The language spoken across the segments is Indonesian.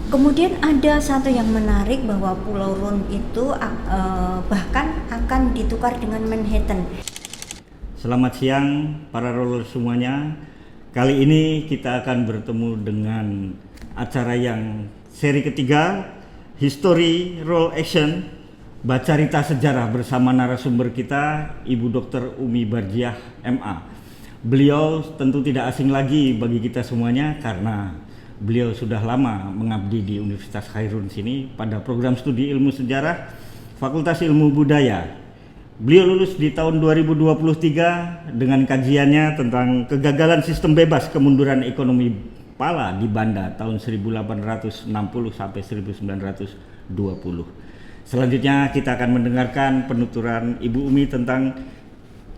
Kemudian ada satu yang menarik bahwa Pulau Rune itu bahkan akan ditukar dengan Manhattan. Selamat siang para roller semuanya. Kali ini kita akan bertemu dengan acara yang seri ketiga, History Roll Action, Bacarita Sejarah bersama narasumber kita, Ibu Dr. Umi Barjiah MA. Beliau tentu tidak asing lagi bagi kita semuanya karena beliau sudah lama mengabdi di Universitas Khairun sini pada program studi ilmu sejarah, Fakultas Ilmu Budaya. Beliau lulus di tahun 2023 dengan kajiannya tentang kegagalan sistem bebas kemunduran ekonomi Pala di Banda tahun 1860 sampai 1920. Selanjutnya kita akan mendengarkan penuturan Ibu Umi tentang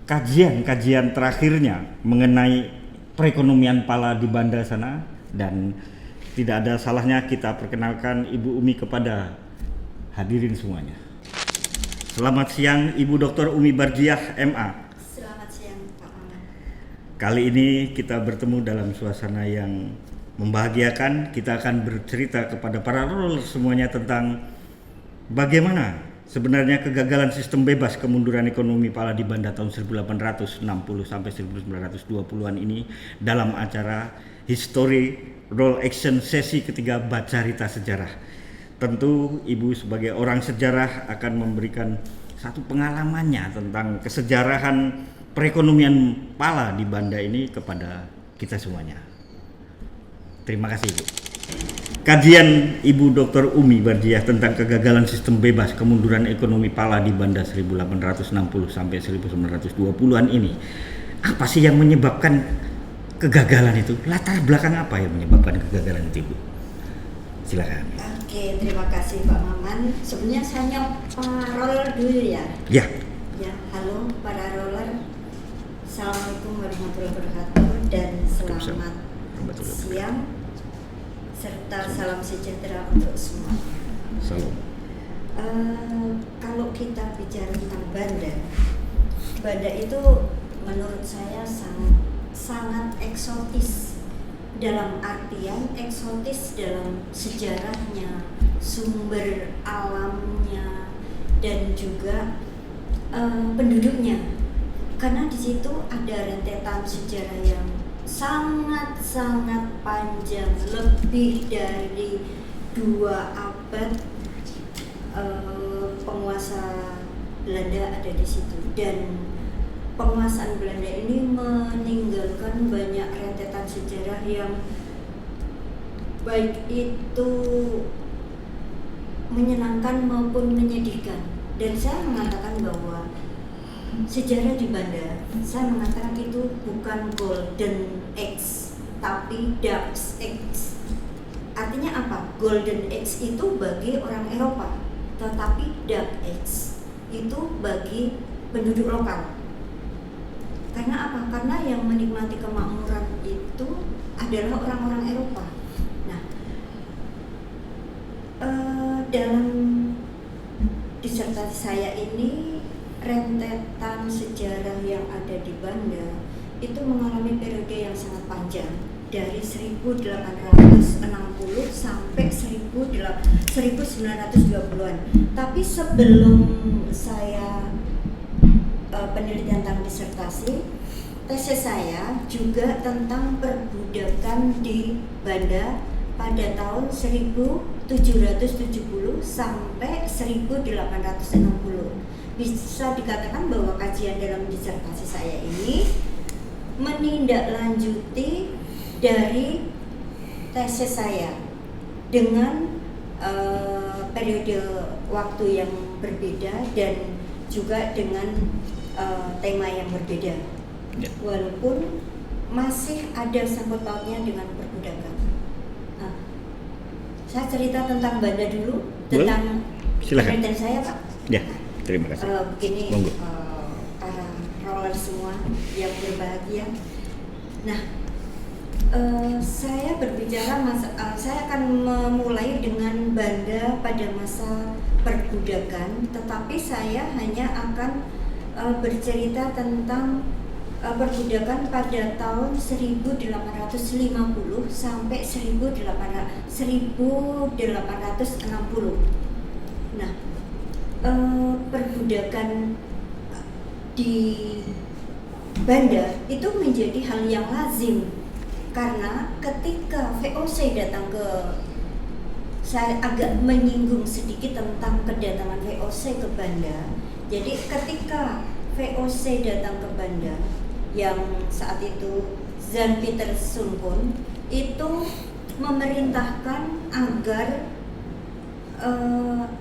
kajian-kajian terakhirnya mengenai perekonomian Pala di Banda sana, dan tidak ada salahnya kita perkenalkan Ibu Umi kepada hadirin semuanya. Selamat siang Ibu Dr. Umi Barjiah MA. Selamat siang Pak Maman. Kali ini kita bertemu dalam suasana yang membahagiakan. Kita akan bercerita kepada para roller semuanya tentang bagaimana sebenarnya kegagalan sistem bebas kemunduran ekonomi Pala di Banda tahun 1860 sampai 1920-an ini dalam acara History Roll Action sesi ketiga Bacarita Sejarah. Tentu Ibu sebagai orang sejarah akan memberikan satu pengalamannya tentang kesejarahan perekonomian Pala di Banda ini kepada kita semuanya. Terima kasih Ibu. Kajian Ibu Dr. Umi Barjiah tentang kegagalan sistem bebas kemunduran ekonomi Pala di Banda 1860 sampai 1920-an ini. Apa sih yang menyebabkan kegagalan itu? Latar belakang apa yang menyebabkan kegagalan itu, Ibu? Silakan. Oke, terima kasih Pak Maman. Sebenarnya saya nyapa roller dulu ya. Ya. Ya, halo para roller. Assalamualaikum warahmatullahi wabarakatuh dan selamat siang serta salam sejahtera untuk semua. Salam. Kalau kita bicara tentang Banda, Banda itu menurut saya sangat eksotis. Dalam artian eksotis dalam sejarahnya, sumber alamnya, dan juga penduduknya. Karena di situ ada rentetan sejarah yang sangat-sangat panjang, lebih dari 2 abad penguasa Belanda ada di situ, dan penguasaan Belanda ini meninggalkan banyak rentetan sejarah yang baik itu menyenangkan maupun menyedihkan. Dan saya mengatakan bahwa sejarah di Banda, saya mengatakan itu bukan golden age, tapi dark age. Artinya apa? Golden age itu bagi orang Eropa, tetapi dark age itu bagi penduduk lokal. Karena apa? Karena yang menikmati kemakmuran itu adalah orang-orang Eropa. Nah, dalam disertasi saya ini, rentetan sejarah yang ada di Banda itu mengalami periode yang sangat panjang dari 1860 sampai 1920-an. Tapi sebelum saya penelitian tentang disertasi, tesis saya juga tentang perbudakan di Banda pada tahun 1770 sampai 1860. Bisa dikatakan bahwa kajian dalam disertasi saya ini menindaklanjuti dari tesis saya dengan periode waktu yang berbeda dan juga dengan tema yang berbeda, ya. Walaupun masih ada sangkut pautnya dengan perbudakan. Nah, saya cerita tentang Banda dulu, tentang penelitian saya Pak. Ya, terima kasih. Begini para roller semua yang berbahagia. Nah, saya berbicara saya akan memulai dengan Banda pada masa perbudakan, tetapi saya hanya akan bercerita tentang perbudakan pada tahun 1850 sampai 1860. Nah, perbudakan di Banda itu menjadi hal yang lazim karena ketika VOC datang ke, saya agak menyinggung sedikit tentang kedatangan VOC ke Banda. Jadi ketika VOC datang ke Banda, yang saat itu Jan Pieter Soenkoen itu memerintahkan agar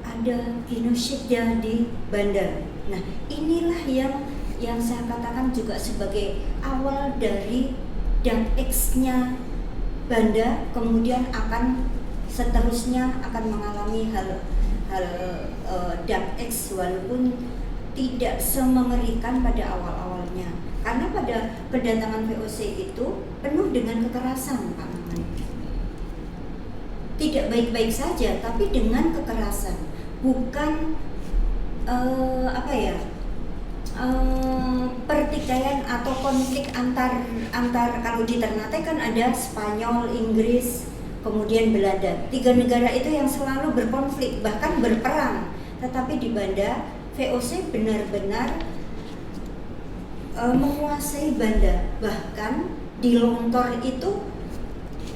ada genosida di Banda. Nah, inilah yang saya katakan juga sebagai awal dari Dark Age-nya Banda, kemudian akan seterusnya akan mengalami hal Dark Age walaupun tidak semengerikan pada awal-awalnya. Karena pada kedatangan VOC itu penuh dengan kekerasan, Pak Maman. Tidak baik-baik saja, tapi dengan kekerasan. Bukan pertikaian atau konflik antar kalau di Ternate kan ada Spanyol, Inggris, kemudian Belanda. 3 negara itu yang selalu berkonflik, bahkan berperang. Tetapi di Banda, VOC benar-benar menguasai Banda. Bahkan di Lontor itu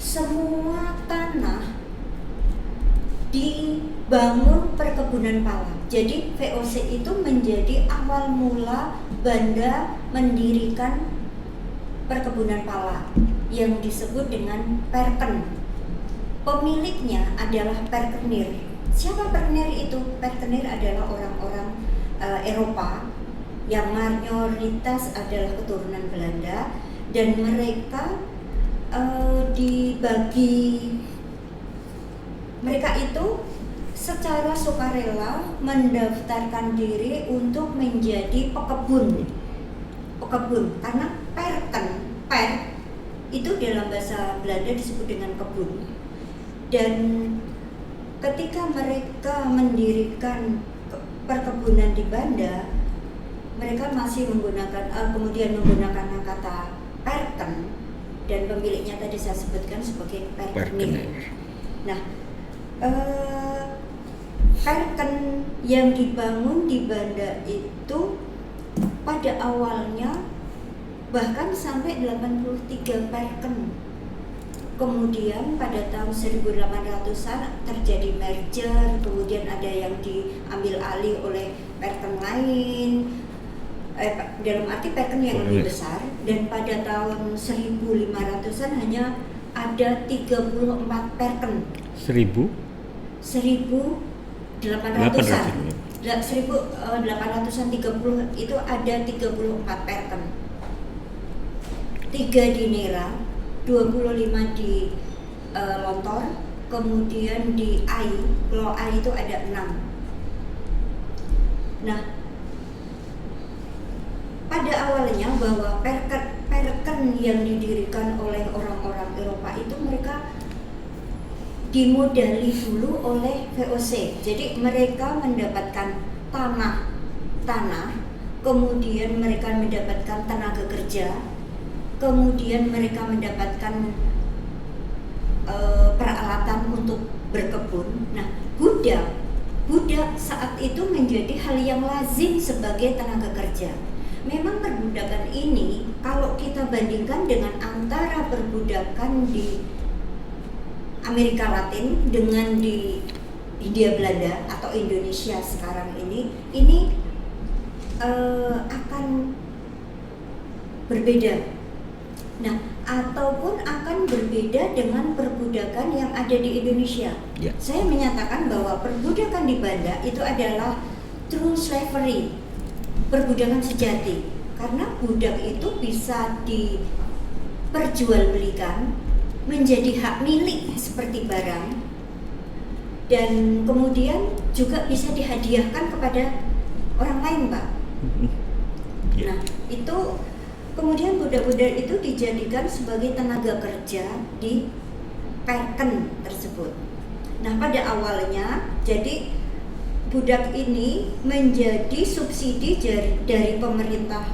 semua tanah dibangun perkebunan pala. Jadi VOC itu menjadi awal mula Banda mendirikan perkebunan pala yang disebut dengan Perken. Pemiliknya adalah Perkenir. Siapa Perkenir itu? Perkenir adalah orang-orang Eropa yang mayoritas adalah keturunan Belanda, dan mereka mereka itu secara sukarela mendaftarkan diri untuk menjadi pekebun karena Perken, itu dalam bahasa Belanda disebut dengan kebun. Dan ketika mereka mendirikan perkebunan di Banda, mereka masih kemudian menggunakan kata Perken, dan pemiliknya tadi saya sebutkan sebagai Perkenir. Nah, Perken yang dibangun di Banda itu pada awalnya bahkan sampai 83 Perken. Kemudian pada tahun 1800-an terjadi merger, kemudian ada yang diambil alih oleh Perken lain, dalam arti Perken yang lebih besar, dan pada tahun 1500-an hanya ada 34 Perken. 1800-an 1830 itu ada 34 Perken, 3 di Nera, 25 di Lontor, kemudian di Ai, Pulau Ai itu ada 6. Nah, pada awalnya bahwa Perken yang didirikan oleh orang-orang Eropa itu mereka dimodali dulu oleh VOC. Jadi mereka mendapatkan tanah, kemudian mereka mendapatkan tenaga kerja, kemudian mereka mendapatkan peralatan untuk berkebun. Nah, budak saat itu menjadi hal yang lazim sebagai tenaga kerja. Memang perbudakan ini kalau kita bandingkan dengan antara perbudakan di Amerika Latin dengan di Hindia Belanda atau Indonesia sekarang ini akan berbeda. Nah, ataupun akan berbeda dengan perbudakan yang ada di Indonesia. Ya. Saya menyatakan bahwa perbudakan di Banda itu adalah true slavery, perbudakan sejati, karena budak itu bisa diperjualbelikan menjadi hak milik seperti barang, dan kemudian juga bisa dihadiahkan kepada orang lain, Pak. Nah, itu kemudian budak-budak itu dijadikan sebagai tenaga kerja di Perken tersebut. Nah, pada awalnya jadi budak ini menjadi subsidi dari pemerintah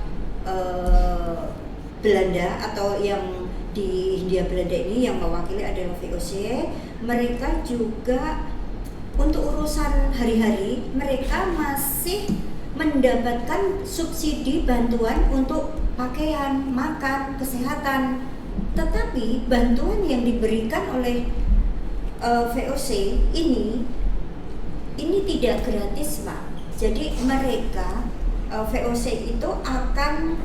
Belanda atau yang di Hindia Belanda ini yang mewakili adalah VOC, mereka juga untuk urusan hari-hari mereka masih mendapatkan subsidi bantuan untuk pakaian, makan, kesehatan. Tetapi bantuan yang diberikan oleh VOC ini tidak gratis, Pak. Jadi mereka VOC itu akan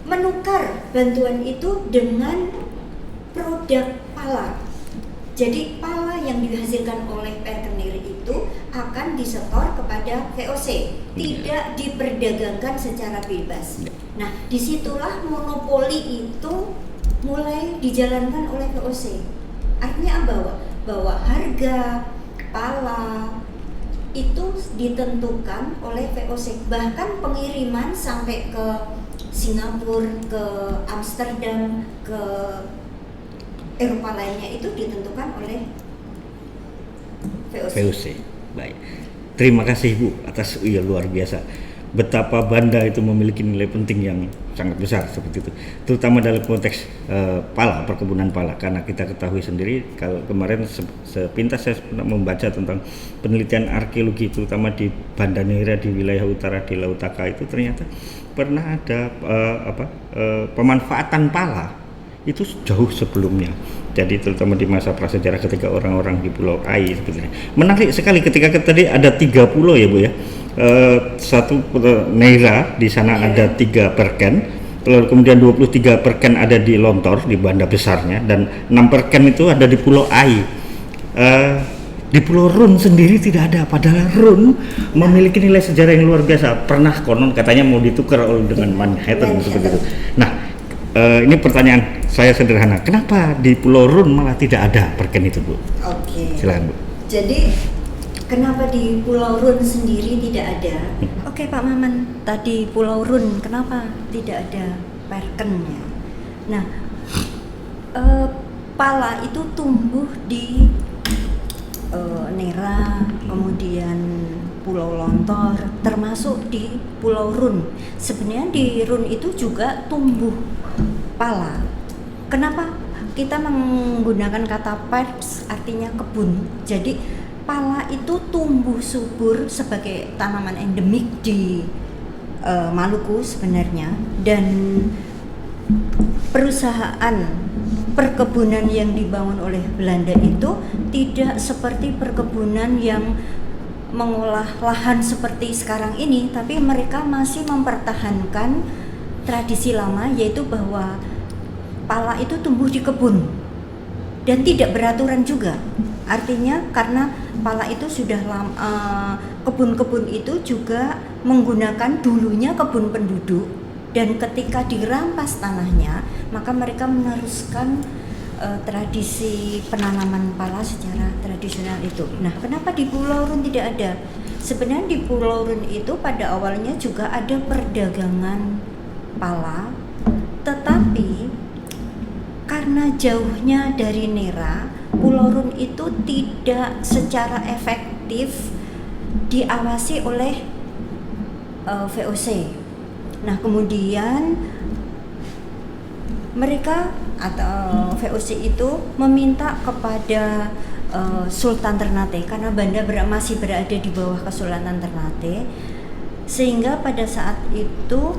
menukar bantuan itu dengan produk pala. Jadi pala yang dihasilkan oleh Perkenir itu akan disetor kepada VOC, tidak diperdagangkan secara bebas. Nah, disitulah monopoli itu mulai dijalankan oleh VOC. Artinya bahwa harga pala itu ditentukan oleh VOC, bahkan pengiriman sampai ke Singapura, ke Amsterdam, ke Eropa lainnya itu ditentukan oleh VOC. VOC. Baik. Terima kasih Bu atas luar biasa. Betapa Banda itu memiliki nilai penting yang sangat besar seperti itu, terutama dalam konteks pala, perkebunan pala, karena kita ketahui sendiri kalau kemarin sepintas saya pernah membaca tentang penelitian arkeologi terutama di Banda Neira di wilayah utara di Laut Taka itu ternyata pernah ada pemanfaatan pala itu jauh sebelumnya. Jadi terutama di masa prasejarah ketika orang-orang di Pulau Ai sebetulnya. Menarik sekali ketika tadi ada 3 pulau ya Bu ya. Satu Neira di sana ada 3 perken, lalu kemudian 23 perken ada di Lontor di Banda besarnya, dan 6 perken itu ada di Pulau Ai. Di Pulau Run sendiri tidak ada, padahal Run memiliki nilai sejarah yang luar biasa. Pernah konon katanya mau ditukar dengan Manhattan seperti itu. Nah, ini pertanyaan saya sederhana, kenapa di Pulau Run malah tidak ada perken itu Bu? Oke. Silakan Bu. Jadi kenapa di Pulau Run sendiri tidak ada? Oke Pak Maman, tadi Pulau Run kenapa tidak ada perkennya? Nah, pala itu tumbuh di Neira, kemudian Pulau Lontor, termasuk di Pulau Run. Sebenarnya di Run itu juga tumbuh pala. Kenapa kita menggunakan kata pers artinya kebun? Jadi pala itu tumbuh subur sebagai tanaman endemik di Maluku sebenarnya, dan perusahaan perkebunan yang dibangun oleh Belanda itu tidak seperti perkebunan yang mengolah lahan seperti sekarang ini, tapi mereka masih mempertahankan tradisi lama, yaitu bahwa pala itu tumbuh di kebun dan tidak beraturan juga. Artinya karena pala itu sudah kebun-kebun itu juga menggunakan dulunya kebun penduduk, dan ketika dirampas tanahnya maka mereka meneruskan tradisi penanaman pala secara tradisional itu. Nah, kenapa di Pulau Run tidak ada? Sebenarnya di Pulau Run itu pada awalnya juga ada perdagangan pala, tetapi karena jauhnya dari Neira, Pulau Run itu tidak secara efektif diawasi oleh VOC. Nah, kemudian mereka atau VOC itu meminta kepada Sultan Ternate, karena Banda masih berada di bawah Kesultanan Ternate, sehingga pada saat itu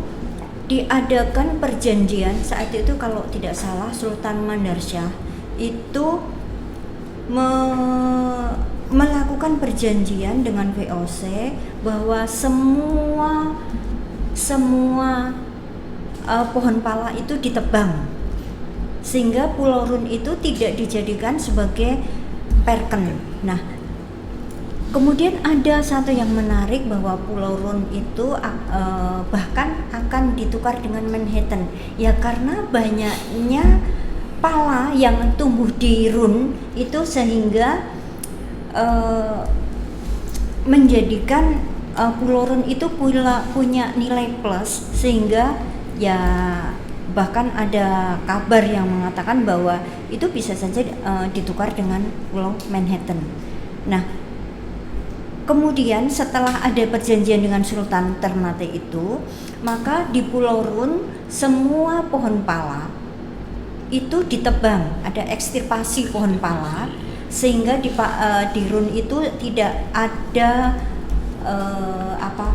diadakan perjanjian. Saat itu kalau tidak salah Sultan Mandarsyah itu melakukan perjanjian dengan VOC bahwa semua pohon pala itu ditebang, sehingga Pulau Run itu tidak dijadikan sebagai perken. Nah, kemudian ada satu yang menarik bahwa Pulau Run itu bahkan akan ditukar dengan Manhattan, ya karena banyaknya pala yang tumbuh di Run itu sehingga menjadikan Pulau Run itu punya nilai plus, sehingga ya bahkan ada kabar yang mengatakan bahwa itu bisa saja ditukar dengan Pulau Manhattan. Nah, kemudian setelah ada perjanjian dengan Sultan Ternate itu, maka di Pulau Rune semua pohon pala itu ditebang, ada ekstirpasi pohon pala, sehingga di Rune itu tidak ada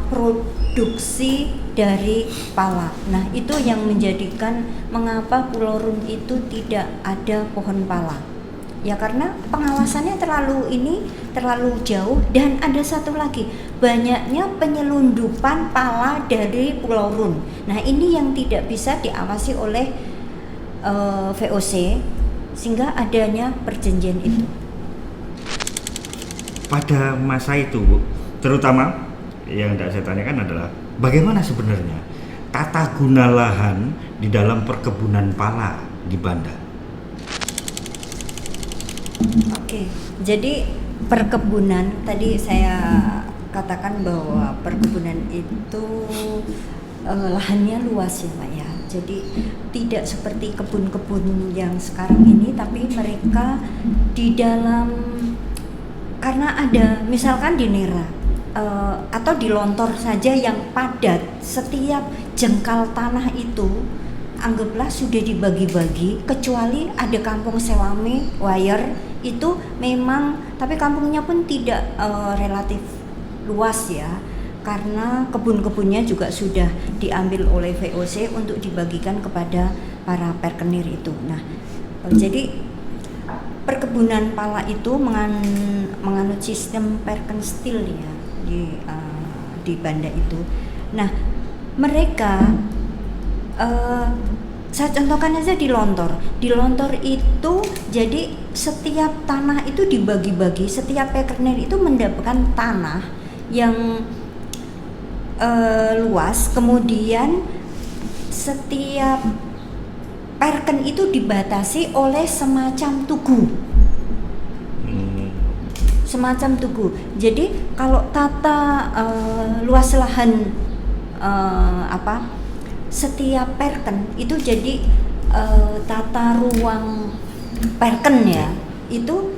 produksi dari pala. Nah, itu yang menjadikan mengapa Pulau Rune itu tidak ada pohon pala. Ya karena pengawasannya terlalu jauh, dan ada satu lagi, banyaknya penyelundupan pala dari Pulau Rune. Nah, ini yang tidak bisa diawasi oleh VOC, sehingga adanya perjanjian itu. Pada masa itu, Bu, terutama yang tidak saya tanyakan adalah bagaimana sebenarnya tata guna lahan di dalam perkebunan pala di Banda? Oke, jadi perkebunan tadi saya katakan bahwa perkebunan itu lahannya luas ya Pak ya. Jadi tidak seperti kebun-kebun yang sekarang ini, tapi mereka di dalam, karena ada misalkan di Nera atau di Lontor saja yang padat, setiap jengkal tanah itu anggaplah sudah dibagi-bagi, kecuali ada kampung Sewame, Wayer itu memang, tapi kampungnya pun tidak relatif luas ya, karena kebun-kebunnya juga sudah diambil oleh VOC untuk dibagikan kepada para perkenir itu. Nah, jadi perkebunan pala itu menganut sistem perkenstil ya di Banda itu. Nah, mereka saya contohkan aja di Lontor. Di Lontor itu jadi setiap tanah itu dibagi-bagi, setiap perkenir itu mendapatkan tanah yang luas, kemudian setiap perken itu dibatasi oleh semacam tugu. Semacam tugu. Jadi kalau tata luas lahan setiap perken itu jadi tata ruang perken ya, itu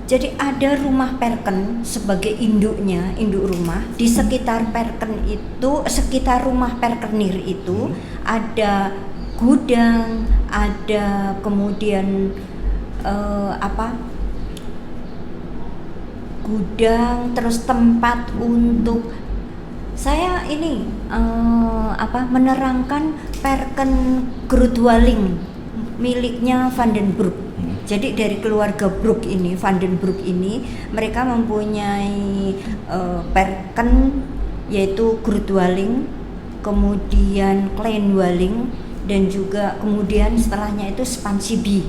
jadi ada rumah perken sebagai induknya, induk rumah. Di sekitar perken itu, sekitar rumah perkenir itu ada gudang, ada kemudian gudang, terus tempat untuk saya ini menerangkan perken Grootwaling miliknya Van den Broek. Jadi dari keluarga Broek ini, Van den Broek ini, mereka mempunyai perken yaitu Grootwaling, kemudian Kleinwaling, dan juga kemudian setelahnya itu Spansibie.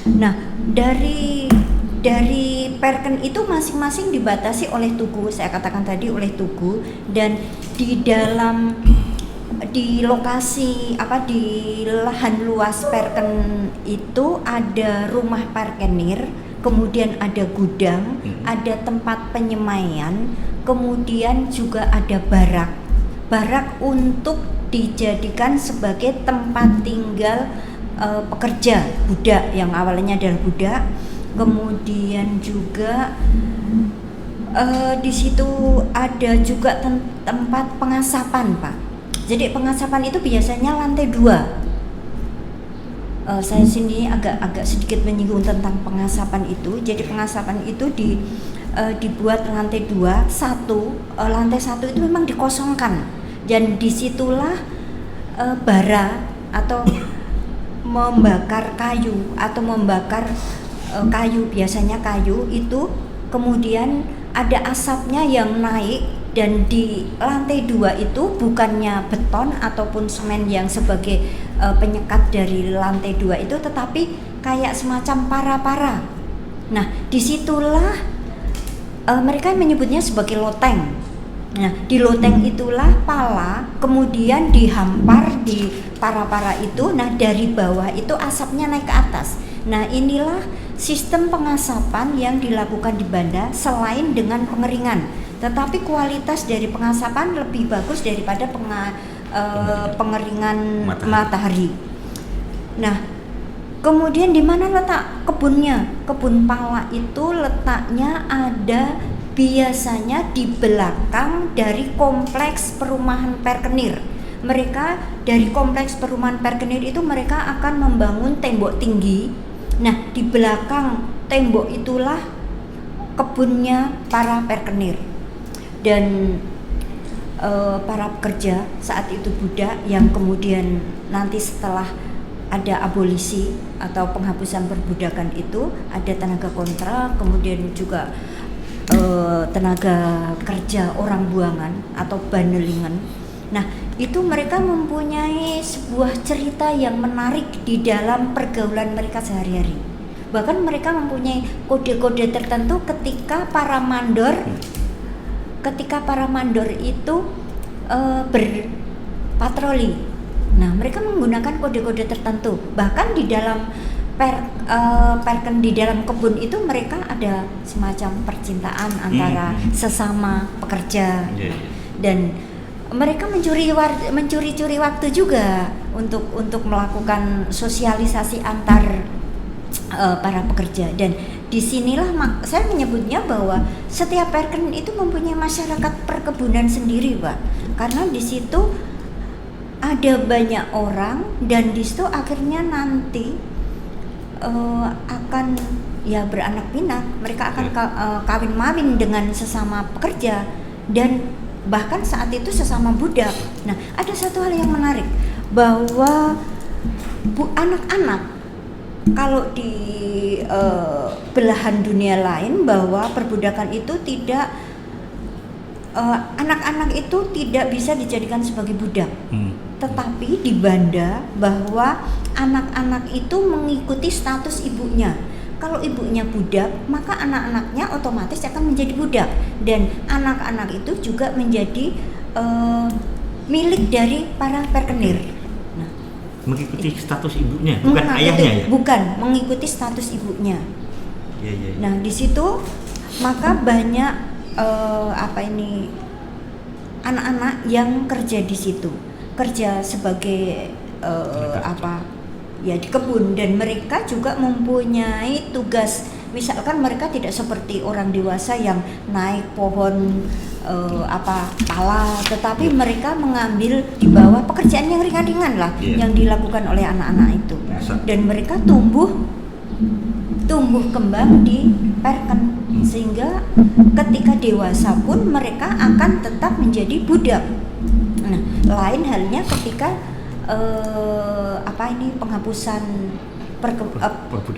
Nah, dari perken itu masing-masing dibatasi oleh tugu, saya katakan tadi oleh tugu, dan di lokasi di lahan luas perken itu ada rumah parkenir, kemudian ada gudang, ada tempat penyemaian, kemudian juga ada barak untuk dijadikan sebagai tempat tinggal pekerja budak yang awalnya adalah budak. Kemudian juga di situ ada juga tempat pengasapan, Pak. Jadi pengasapan itu biasanya lantai 2. Saya sini agak sedikit menyinggung tentang pengasapan itu. Jadi pengasapan itu dibuat lantai 2, lantai 1 itu memang dikosongkan, dan disitulah bara atau membakar kayu atau membakar kayu, biasanya kayu itu kemudian ada asapnya yang naik, dan di lantai 2 itu bukannya beton ataupun semen yang sebagai penyekat dari lantai 2 itu, tetapi kayak semacam para-para. Nah, disitulah mereka menyebutnya sebagai loteng. Nah, di loteng itulah pala kemudian dihampar di para-para itu. Nah, dari bawah itu asapnya naik ke atas. Nah, inilah sistem pengasapan yang dilakukan di Banda selain dengan pengeringan. Tetapi kualitas dari pengasapan lebih bagus daripada pengeringan matahari. Nah, Kemudian di mana letak kebunnya? Kebun pala itu letaknya ada biasanya di belakang dari kompleks perumahan Perkenir. Mereka dari kompleks perumahan Perkenir itu mereka akan membangun tembok tinggi. Nah, di belakang tembok itulah kebunnya para Perkenir. Dan para pekerja saat itu budak yang kemudian nanti setelah ada abolisi atau penghapusan perbudakan itu ada tenaga kontrak, kemudian juga tenaga kerja orang buangan atau bandelingan. Nah, itu mereka mempunyai sebuah cerita yang menarik di dalam pergaulan mereka sehari-hari. Bahkan mereka mempunyai kode-kode tertentu ketika para mandor itu berpatroli. Nah, mereka menggunakan kode-kode tertentu. Bahkan di dalam di dalam kebun itu mereka ada semacam percintaan antara sesama pekerja. Dan mereka mencuri-curi waktu juga untuk melakukan sosialisasi antar para pekerja. Dan disinilah saya menyebutnya bahwa setiap Perken itu mempunyai masyarakat perkebunan sendiri, Pak. Karena di situ ada banyak orang dan di situ akhirnya nanti akan ya beranak pinak. Mereka akan kawin-mawin dengan sesama pekerja dan bahkan saat itu sesama budak. Nah, ada satu hal yang menarik bahwa anak-anak kalau di belahan dunia lain bahwa perbudakan itu tidak anak-anak itu tidak bisa dijadikan sebagai budak. Tetapi di Banda bahwa anak-anak itu mengikuti status ibunya. Kalau ibunya budak, maka anak-anaknya otomatis akan menjadi budak dan anak-anak itu juga menjadi milik dari para Perkenir. Nah, mengikuti status ibunya, bukan ayahnya ya? Bukan, mengikuti status ibunya. Ya. Nah, di situ maka banyak anak-anak yang kerja di situ. Kerja sebagai di kebun dan mereka juga mempunyai tugas. Misalkan mereka tidak seperti orang dewasa yang naik pohon pala, tetapi mereka mengambil di bawah pekerjaan yang ringan-ringan lah yang dilakukan oleh anak-anak itu. Dan mereka tumbuh kembang di Perken sehingga ketika dewasa pun mereka akan tetap menjadi budak. Nah, lain halnya ketika penghapusan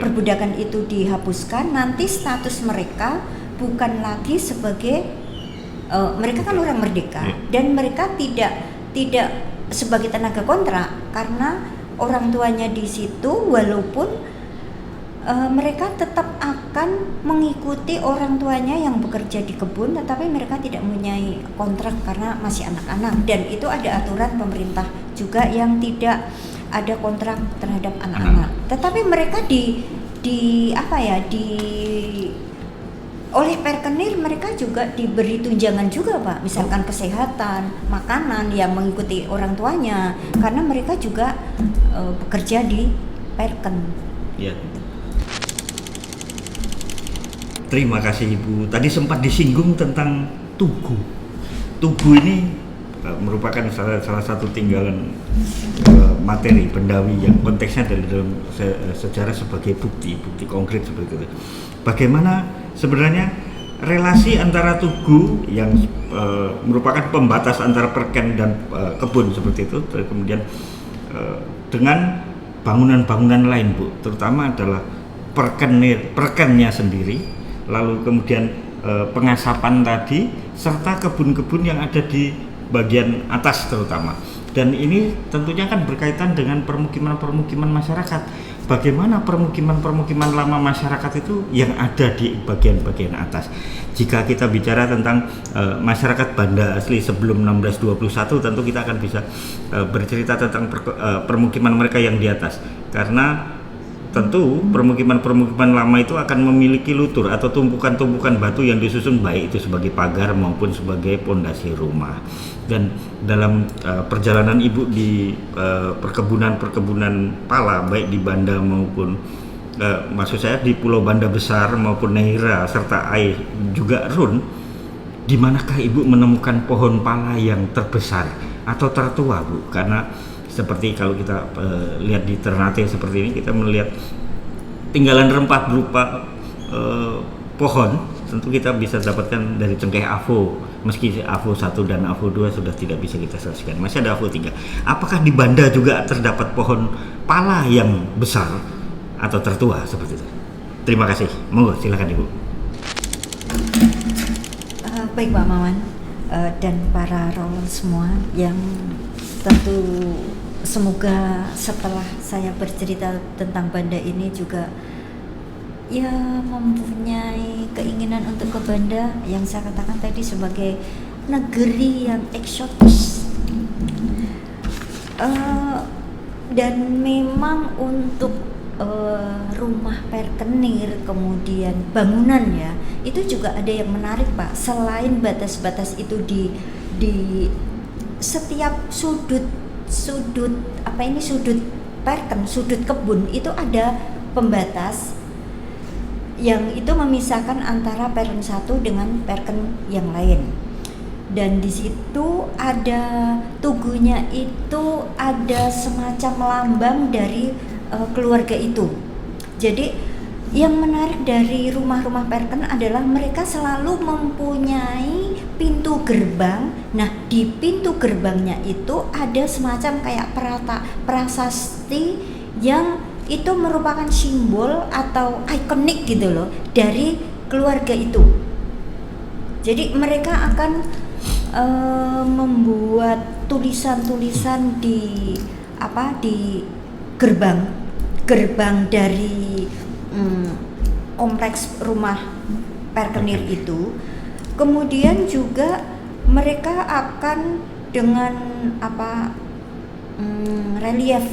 perbudakan itu dihapuskan, nanti status mereka bukan lagi sebagai mereka kan orang merdeka dan mereka tidak sebagai tenaga kontrak karena orang tuanya di situ walaupun mereka tetap akan mengikuti orang tuanya yang bekerja di kebun, tetapi mereka tidak mempunyai kontrak karena masih anak-anak dan itu ada aturan pemerintah juga yang tidak ada kontrak terhadap anak-anak. Tetapi mereka oleh Perkenir mereka juga diberi tunjangan juga, Pak. Misalkan kesehatan, makanan yang mengikuti orang tuanya karena mereka juga bekerja di Perken. Ya. Terima kasih Ibu. Tadi sempat disinggung tentang tugu. Tugu ini merupakan salah satu tinggalan materi bendawi yang konteksnya dalam sejarah sebagai bukti konkret seperti itu. Bagaimana sebenarnya relasi antara tugu yang merupakan pembatas antara Perken dan kebun seperti itu, kemudian dengan bangunan-bangunan lain, Bu, terutama adalah Perkennya sendiri, lalu kemudian pengasapan tadi, serta kebun-kebun yang ada di bagian atas terutama. Dan ini tentunya kan berkaitan dengan permukiman-permukiman masyarakat. Bagaimana permukiman-permukiman lama masyarakat itu yang ada di bagian-bagian atas. Jika kita bicara tentang masyarakat Banda asli sebelum 1621, tentu kita akan bisa bercerita tentang permukiman mereka yang di atas. Karena tentu permukiman-permukiman lama itu akan memiliki lutur atau tumpukan-tumpukan batu yang disusun baik itu sebagai pagar maupun sebagai pondasi rumah. Dan dalam perjalanan Ibu di perkebunan-perkebunan pala baik di Banda maupun maksud saya di Pulau Banda Besar maupun Neira serta Ai juga Run, di manakah Ibu menemukan pohon pala yang terbesar atau tertua, Bu? Karena seperti kalau kita lihat di Ternate seperti ini, kita melihat tinggalan rempah berupa pohon. Tentu kita bisa dapatkan dari cengkeh Avo, meski Avo 1 dan Avo 2 sudah tidak bisa kita saksikan, masih ada Avo 3. Apakah di Banda juga terdapat pohon pala yang besar atau tertua seperti itu? Terima kasih, monggo silakan Ibu. Baik Pak Mawan dan para roller semua yang tentu semoga setelah saya bercerita tentang Banda ini juga ya mempunyai keinginan untuk ke Banda yang saya katakan tadi sebagai negeri yang eksotis. Dan memang untuk rumah Perkenir kemudian bangunan ya itu juga ada yang menarik Pak. Selain batas-batas itu di setiap sudut Perken, sudut kebun itu ada pembatas yang itu memisahkan antara Perken 1 dengan Perken yang lain. Dan di situ ada tugunya itu ada semacam lambang dari keluarga itu. Jadi yang menarik dari rumah-rumah Perken adalah mereka selalu mempunyai pintu gerbang. Nah, di pintu gerbangnya itu ada semacam kayak prasasti yang itu merupakan simbol atau ikonik gitu loh dari keluarga itu. Jadi mereka akan membuat tulisan-tulisan di gerbang dari kompleks rumah Perkenir itu. Kemudian juga mereka akan dengan relief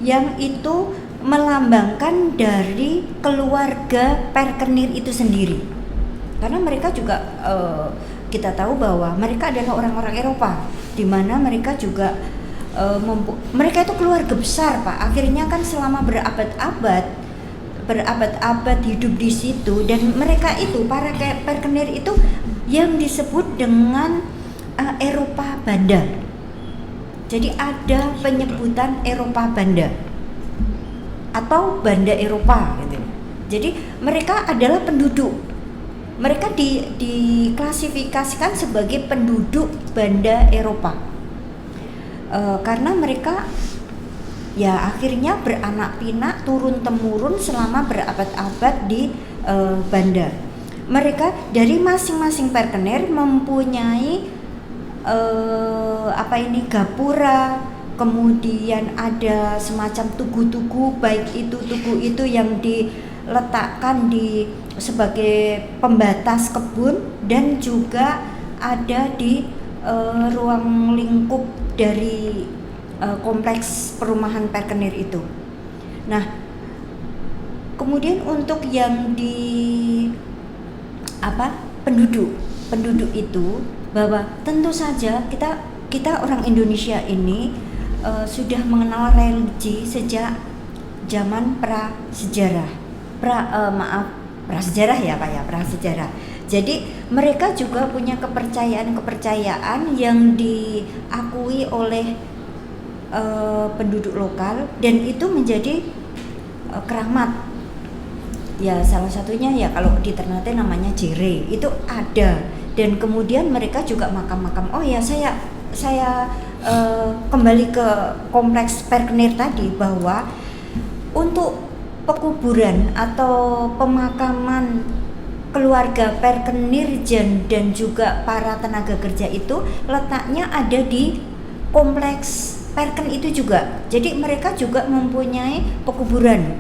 yang itu melambangkan dari keluarga Perkenir itu sendiri. Karena mereka juga kita tahu bahwa mereka adalah orang-orang Eropa, di mana mereka juga mereka itu keluarga besar Pak. Akhirnya kan selama berabad-abad hidup di situ, dan mereka itu para Perkenir itu yang disebut dengan Eropa Banda. Jadi ada penyebutan Eropa Banda atau Banda Eropa gitu. Jadi mereka adalah penduduk. Mereka diklasifikasikan sebagai penduduk Banda Eropa. Karena mereka ya akhirnya beranak pinak turun temurun selama berabad-abad di Banda. Mereka dari masing-masing Perkenir mempunyai gapura, kemudian ada semacam tugu-tugu, baik itu tugu itu yang diletakkan di sebagai pembatas kebun dan juga ada di ruang lingkup dari kompleks perumahan Perkenir itu. Nah, kemudian untuk yang di penduduk itu, bahwa tentu saja kita orang Indonesia ini sudah mengenal religi sejak zaman prasejarah ya Pak ya, prasejarah. Jadi mereka juga punya kepercayaan yang diakui oleh penduduk lokal, dan itu menjadi keramat. Ya salah satunya ya kalau di Ternate namanya Jere, itu ada. Dan kemudian mereka juga makam-makam. Oh ya, saya kembali ke kompleks Perkenir tadi, bahwa untuk pekuburan atau pemakaman keluarga Perkenir dan juga para tenaga kerja itu letaknya ada di kompleks Perken itu juga. Jadi mereka juga mempunyai pekuburan.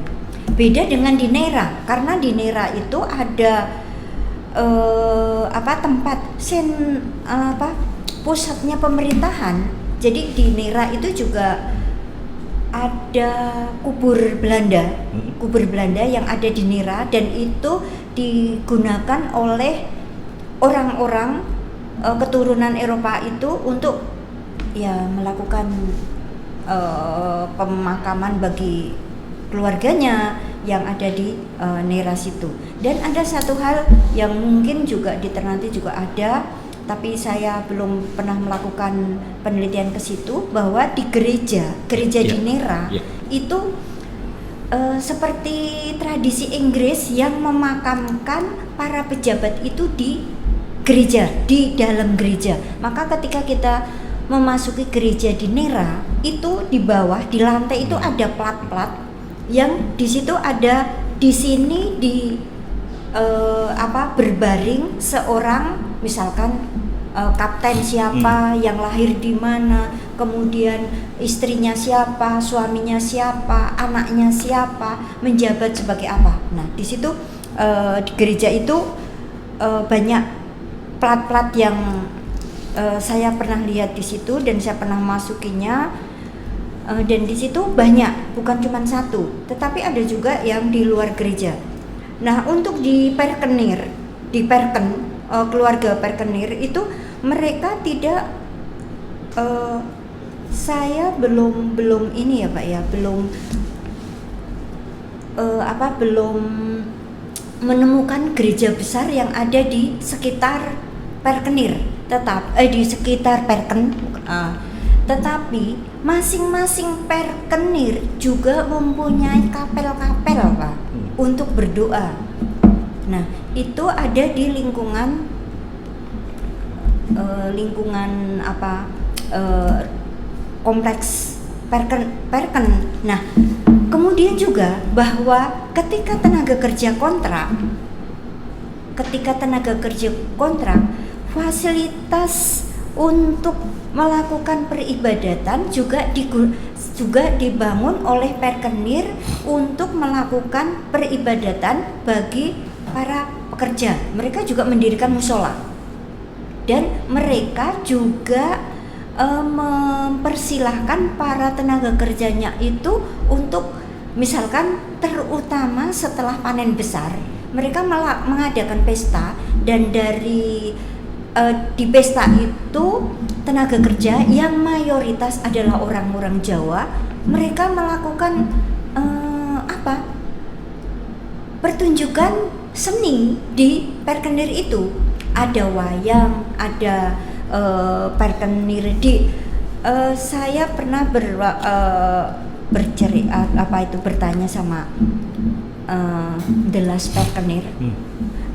Beda dengan di Neira, karena di Neira itu ada tempat pusatnya pemerintahan. Jadi di Neira itu juga ada kubur Belanda yang ada di Nera, dan itu digunakan oleh orang-orang keturunan Eropa itu untuk ya melakukan pemakaman bagi keluarganya yang ada di Nera situ. Dan ada satu hal yang mungkin juga di Ternate juga ada, tapi saya belum pernah melakukan penelitian ke situ, bahwa di gereja di Nera itu seperti tradisi Inggris yang memakamkan para pejabat itu di gereja, di dalam gereja. Maka ketika kita memasuki gereja di Nera, itu di bawah di lantai itu ada plat-plat yang di situ ada, di sini berbaring seorang, misalkan kapten siapa, yang lahir di mana, kemudian istrinya siapa, suaminya siapa, anaknya siapa, menjabat sebagai apa. Nah, di situ di gereja itu banyak plat-plat yang saya pernah lihat di situ dan saya pernah masukinya. Dan di situ banyak, bukan cuma satu, tetapi ada juga yang di luar gereja. Nah, untuk di Perken, keluarga Perkenir itu mereka tidak, saya belum ini ya Pak ya, belum menemukan gereja besar yang ada di sekitar Perkenir, di sekitar Perken. Tetapi masing-masing Perkenir juga mempunyai kapel-kapel Pak untuk berdoa. Nah, itu ada di lingkungan kompleks Perken. Nah, kemudian juga bahwa ketika tenaga kerja kontrak, fasilitas untuk melakukan peribadatan juga dibangun oleh Perkenir untuk melakukan peribadatan bagi para pekerja. Mereka juga mendirikan musola, dan mereka juga mempersilahkan para tenaga kerjanya itu untuk, misalkan terutama setelah panen besar, mereka mengadakan pesta, dan di pesta itu tenaga kerja yang mayoritas adalah orang-orang Jawa, mereka melakukan pertunjukan seni di Perkenir itu. Ada wayang, ada Perkenir saya pernah bertanya sama The Last Perkenir,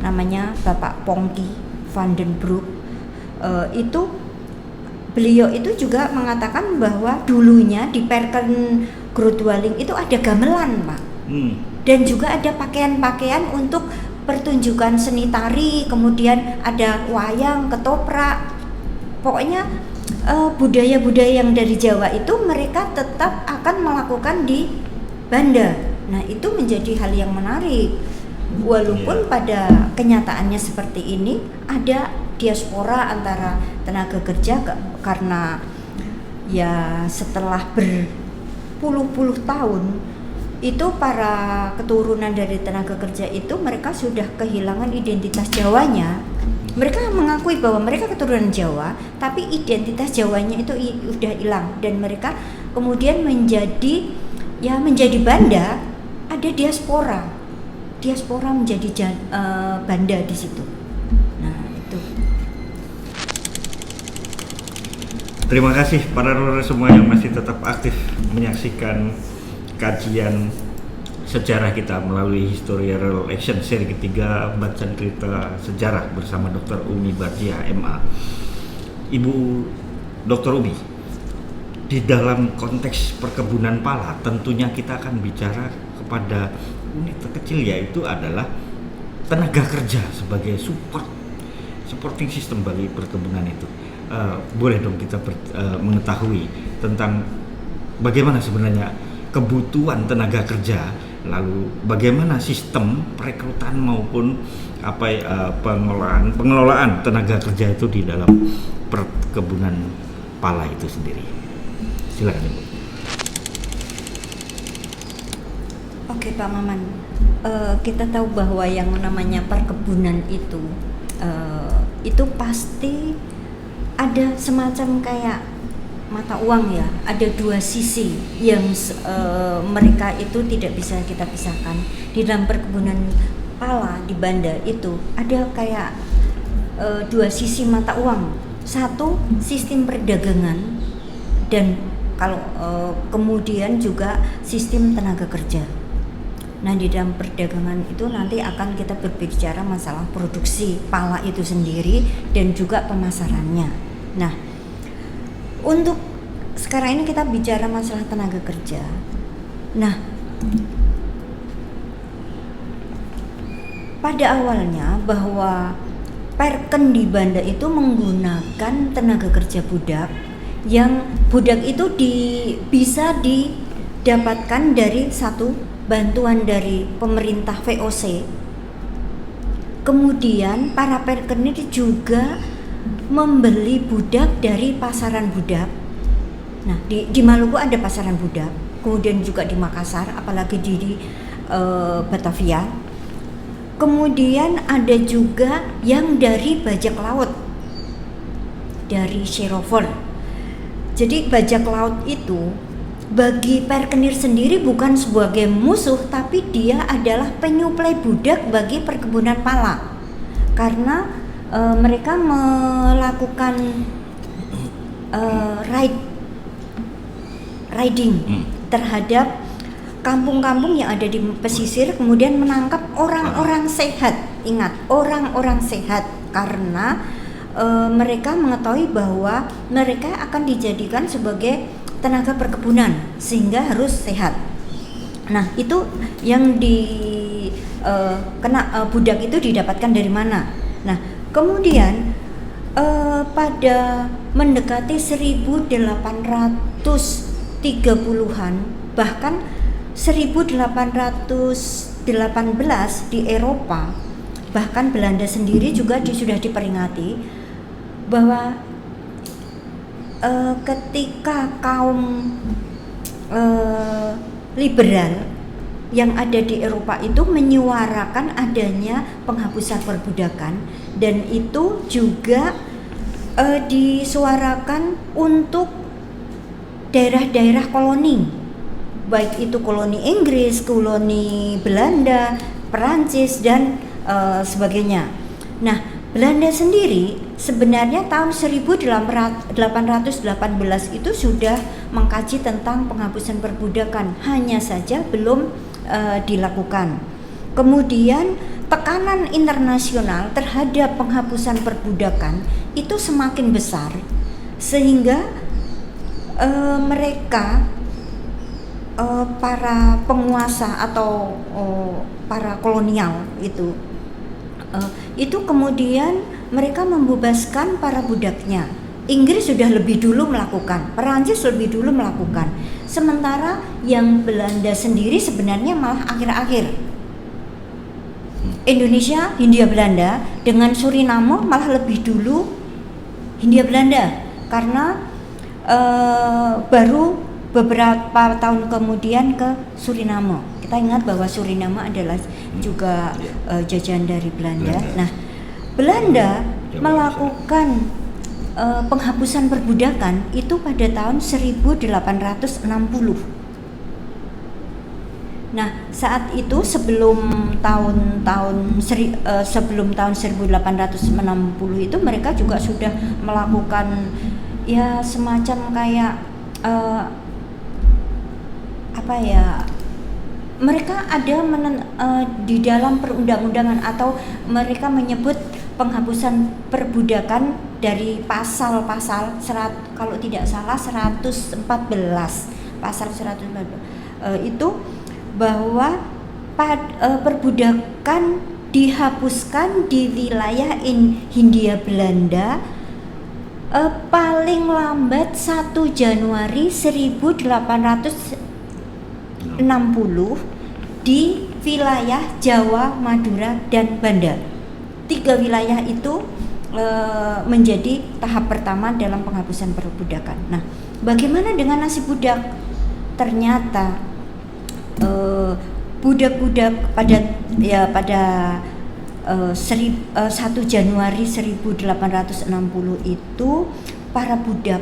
namanya Bapak Pongki van den Broek. Beliau itu juga mengatakan bahwa dulunya di Perken Grootwaling itu ada gamelan Pak, dan juga ada pakaian-pakaian untuk pertunjukan seni tari, kemudian ada wayang, ketoprak. Pokoknya budaya-budaya yang dari Jawa itu mereka tetap akan melakukan di Banda. Nah, itu menjadi hal yang menarik. Walaupun pada kenyataannya seperti ini, ada diaspora antara tenaga kerja karena ya setelah berpuluh-puluh tahun itu para keturunan dari tenaga kerja itu mereka sudah kehilangan identitas Jawanya. Mereka mengakui bahwa mereka keturunan Jawa, tapi identitas Jawanya itu udah hilang, dan mereka kemudian menjadi Banda. Ada diaspora menjadi Banda di situ. Nah, itu. Terima kasih para ruler semua yang masih tetap aktif menyaksikan kajian sejarah kita melalui Historical Action seri ketiga, bacaan cerita sejarah bersama Dr. Umi Bardiah MA. Ibu Dr. Umi, di dalam konteks perkebunan pala tentunya kita akan bicara kepada unit terkecil, yaitu adalah tenaga kerja sebagai supporting system bagi perkebunan itu. Boleh dong kita mengetahui tentang bagaimana sebenarnya kebutuhan tenaga kerja, lalu bagaimana sistem perekrutan maupun pengelolaan tenaga kerja itu di dalam perkebunan pala itu sendiri. Silakan Ibu. Oke Pak Maman, kita tahu bahwa yang namanya perkebunan itu pasti ada semacam kayak mata uang ya, ada dua sisi yang mereka itu tidak bisa kita pisahkan. Di dalam perkebunan pala di Banda itu ada kayak dua sisi mata uang, satu sistem perdagangan dan kalau kemudian juga sistem tenaga kerja. Nah di dalam perdagangan itu nanti akan kita berbicara masalah produksi pala itu sendiri dan juga pemasarannya. Nah untuk sekarang ini kita bicara masalah tenaga kerja. Nah pada awalnya bahwa Perken di Banda itu menggunakan tenaga kerja budak, yang budak itu bisa didapatkan dari satu bantuan dari pemerintah VOC. Kemudian para Perken ini juga membeli budak dari pasaran budak. Nah di Maluku ada pasaran budak, kemudian juga di Makassar, apalagi di Batavia. Kemudian ada juga yang dari bajak laut, dari Sherover. Jadi bajak laut itu bagi Perkenir sendiri bukan sebagai musuh, tapi dia adalah penyuplai budak bagi perkebunan pala, karena mereka melakukan riding terhadap kampung-kampung yang ada di pesisir, kemudian menangkap orang-orang sehat. Ingat, orang-orang sehat, karena mereka mengetahui bahwa mereka akan dijadikan sebagai tenaga perkebunan sehingga harus sehat. Nah itu yang budak itu didapatkan dari mana? Nah kemudian pada mendekati 1830-an, bahkan 1818 di Eropa, bahkan Belanda sendiri juga sudah diperingati bahwa ketika kaum liberal yang ada di Eropa itu menyuarakan adanya penghapusan perbudakan, dan itu juga disuarakan untuk daerah-daerah koloni, baik itu koloni Inggris, koloni Belanda, Perancis dan sebagainya. Nah Belanda sendiri sebenarnya tahun 1818 itu sudah mengkaji tentang penghapusan perbudakan, hanya saja belum dilakukan. Kemudian tekanan internasional terhadap penghapusan perbudakan itu semakin besar, sehingga mereka para penguasa atau para kolonial itu kemudian mereka membebaskan para budaknya. Inggris sudah lebih dulu melakukan, Perancis lebih dulu melakukan, sementara yang Belanda sendiri sebenarnya malah akhir-akhir. Indonesia, Hindia Belanda, dengan Suriname malah lebih dulu Hindia Belanda, karena baru beberapa tahun kemudian ke Suriname. Kita ingat bahwa Suriname adalah juga jajahan dari Belanda. Nah, Belanda melakukan penghapusan perbudakan itu pada tahun 1860. Nah, saat itu sebelum tahun 1860 itu mereka juga sudah melakukan ya semacam kayak mereka ada di dalam perundang-undangan, atau mereka menyebut penghapusan perbudakan dari pasal-pasal kalau tidak salah 114, pasal 114 itu bahwa perbudakan dihapuskan di wilayah Hindia Belanda paling lambat 1 Januari 1860 di wilayah Jawa, Madura, dan Banda. 3 wilayah itu menjadi tahap pertama dalam penghapusan perbudakan. Nah, bagaimana dengan nasib budak? Ternyata budak-budak pada 1 Januari 1860 itu para budak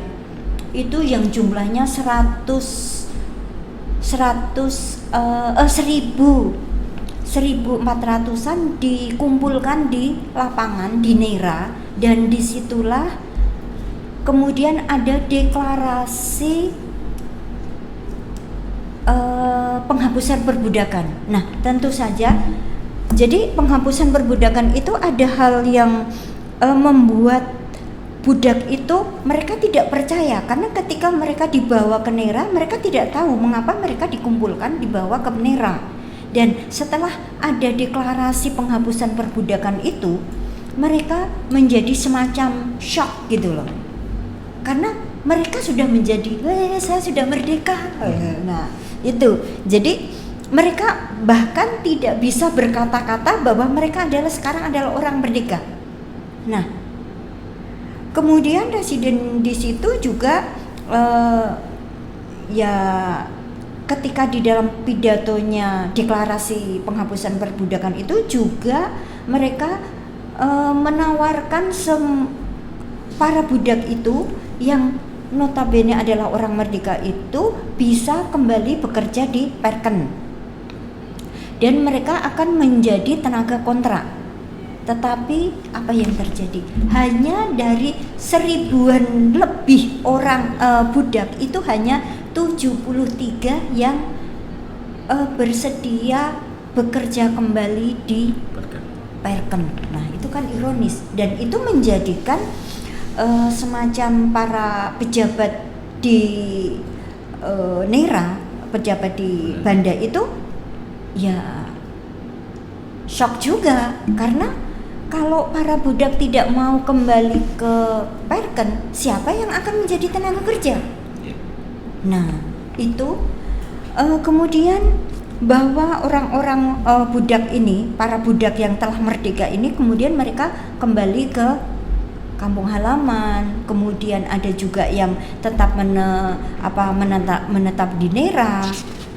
itu yang jumlahnya 1.400-an dikumpulkan di lapangan di Neira, dan disitulah kemudian ada deklarasi penghapusan perbudakan. Nah, tentu saja jadi penghapusan perbudakan itu ada hal yang membuat budak itu mereka tidak percaya, karena ketika mereka dibawa ke Neira, mereka tidak tahu mengapa mereka dikumpulkan dibawa ke Neira. Dan setelah ada deklarasi penghapusan perbudakan itu, mereka menjadi semacam shock gitu loh, karena mereka sudah menjadi saya sudah merdeka. Nah itu, jadi mereka bahkan tidak bisa berkata-kata bahwa mereka sekarang adalah orang merdeka. Nah, kemudian residen di situ juga ketika di dalam pidatonya deklarasi penghapusan perbudakan itu juga mereka menawarkan para budak itu yang notabene adalah orang merdeka itu bisa kembali bekerja di Perken, dan mereka akan menjadi tenaga kontrak. Tetapi apa yang terjadi? Hanya dari 1000-an lebih orang budak itu hanya 73 yang bersedia bekerja kembali di Perken. Nah, itu kan ironis, dan itu menjadikan semacam para pejabat di Neira, pejabat di Banda itu ya shock juga, karena kalau para budak tidak mau kembali ke Perken, siapa yang akan menjadi tenaga kerja? Nah, itu kemudian bahwa orang-orang budak ini, para budak yang telah merdeka ini, kemudian mereka kembali ke kampung halaman. Kemudian ada juga yang tetap menetap di Neira.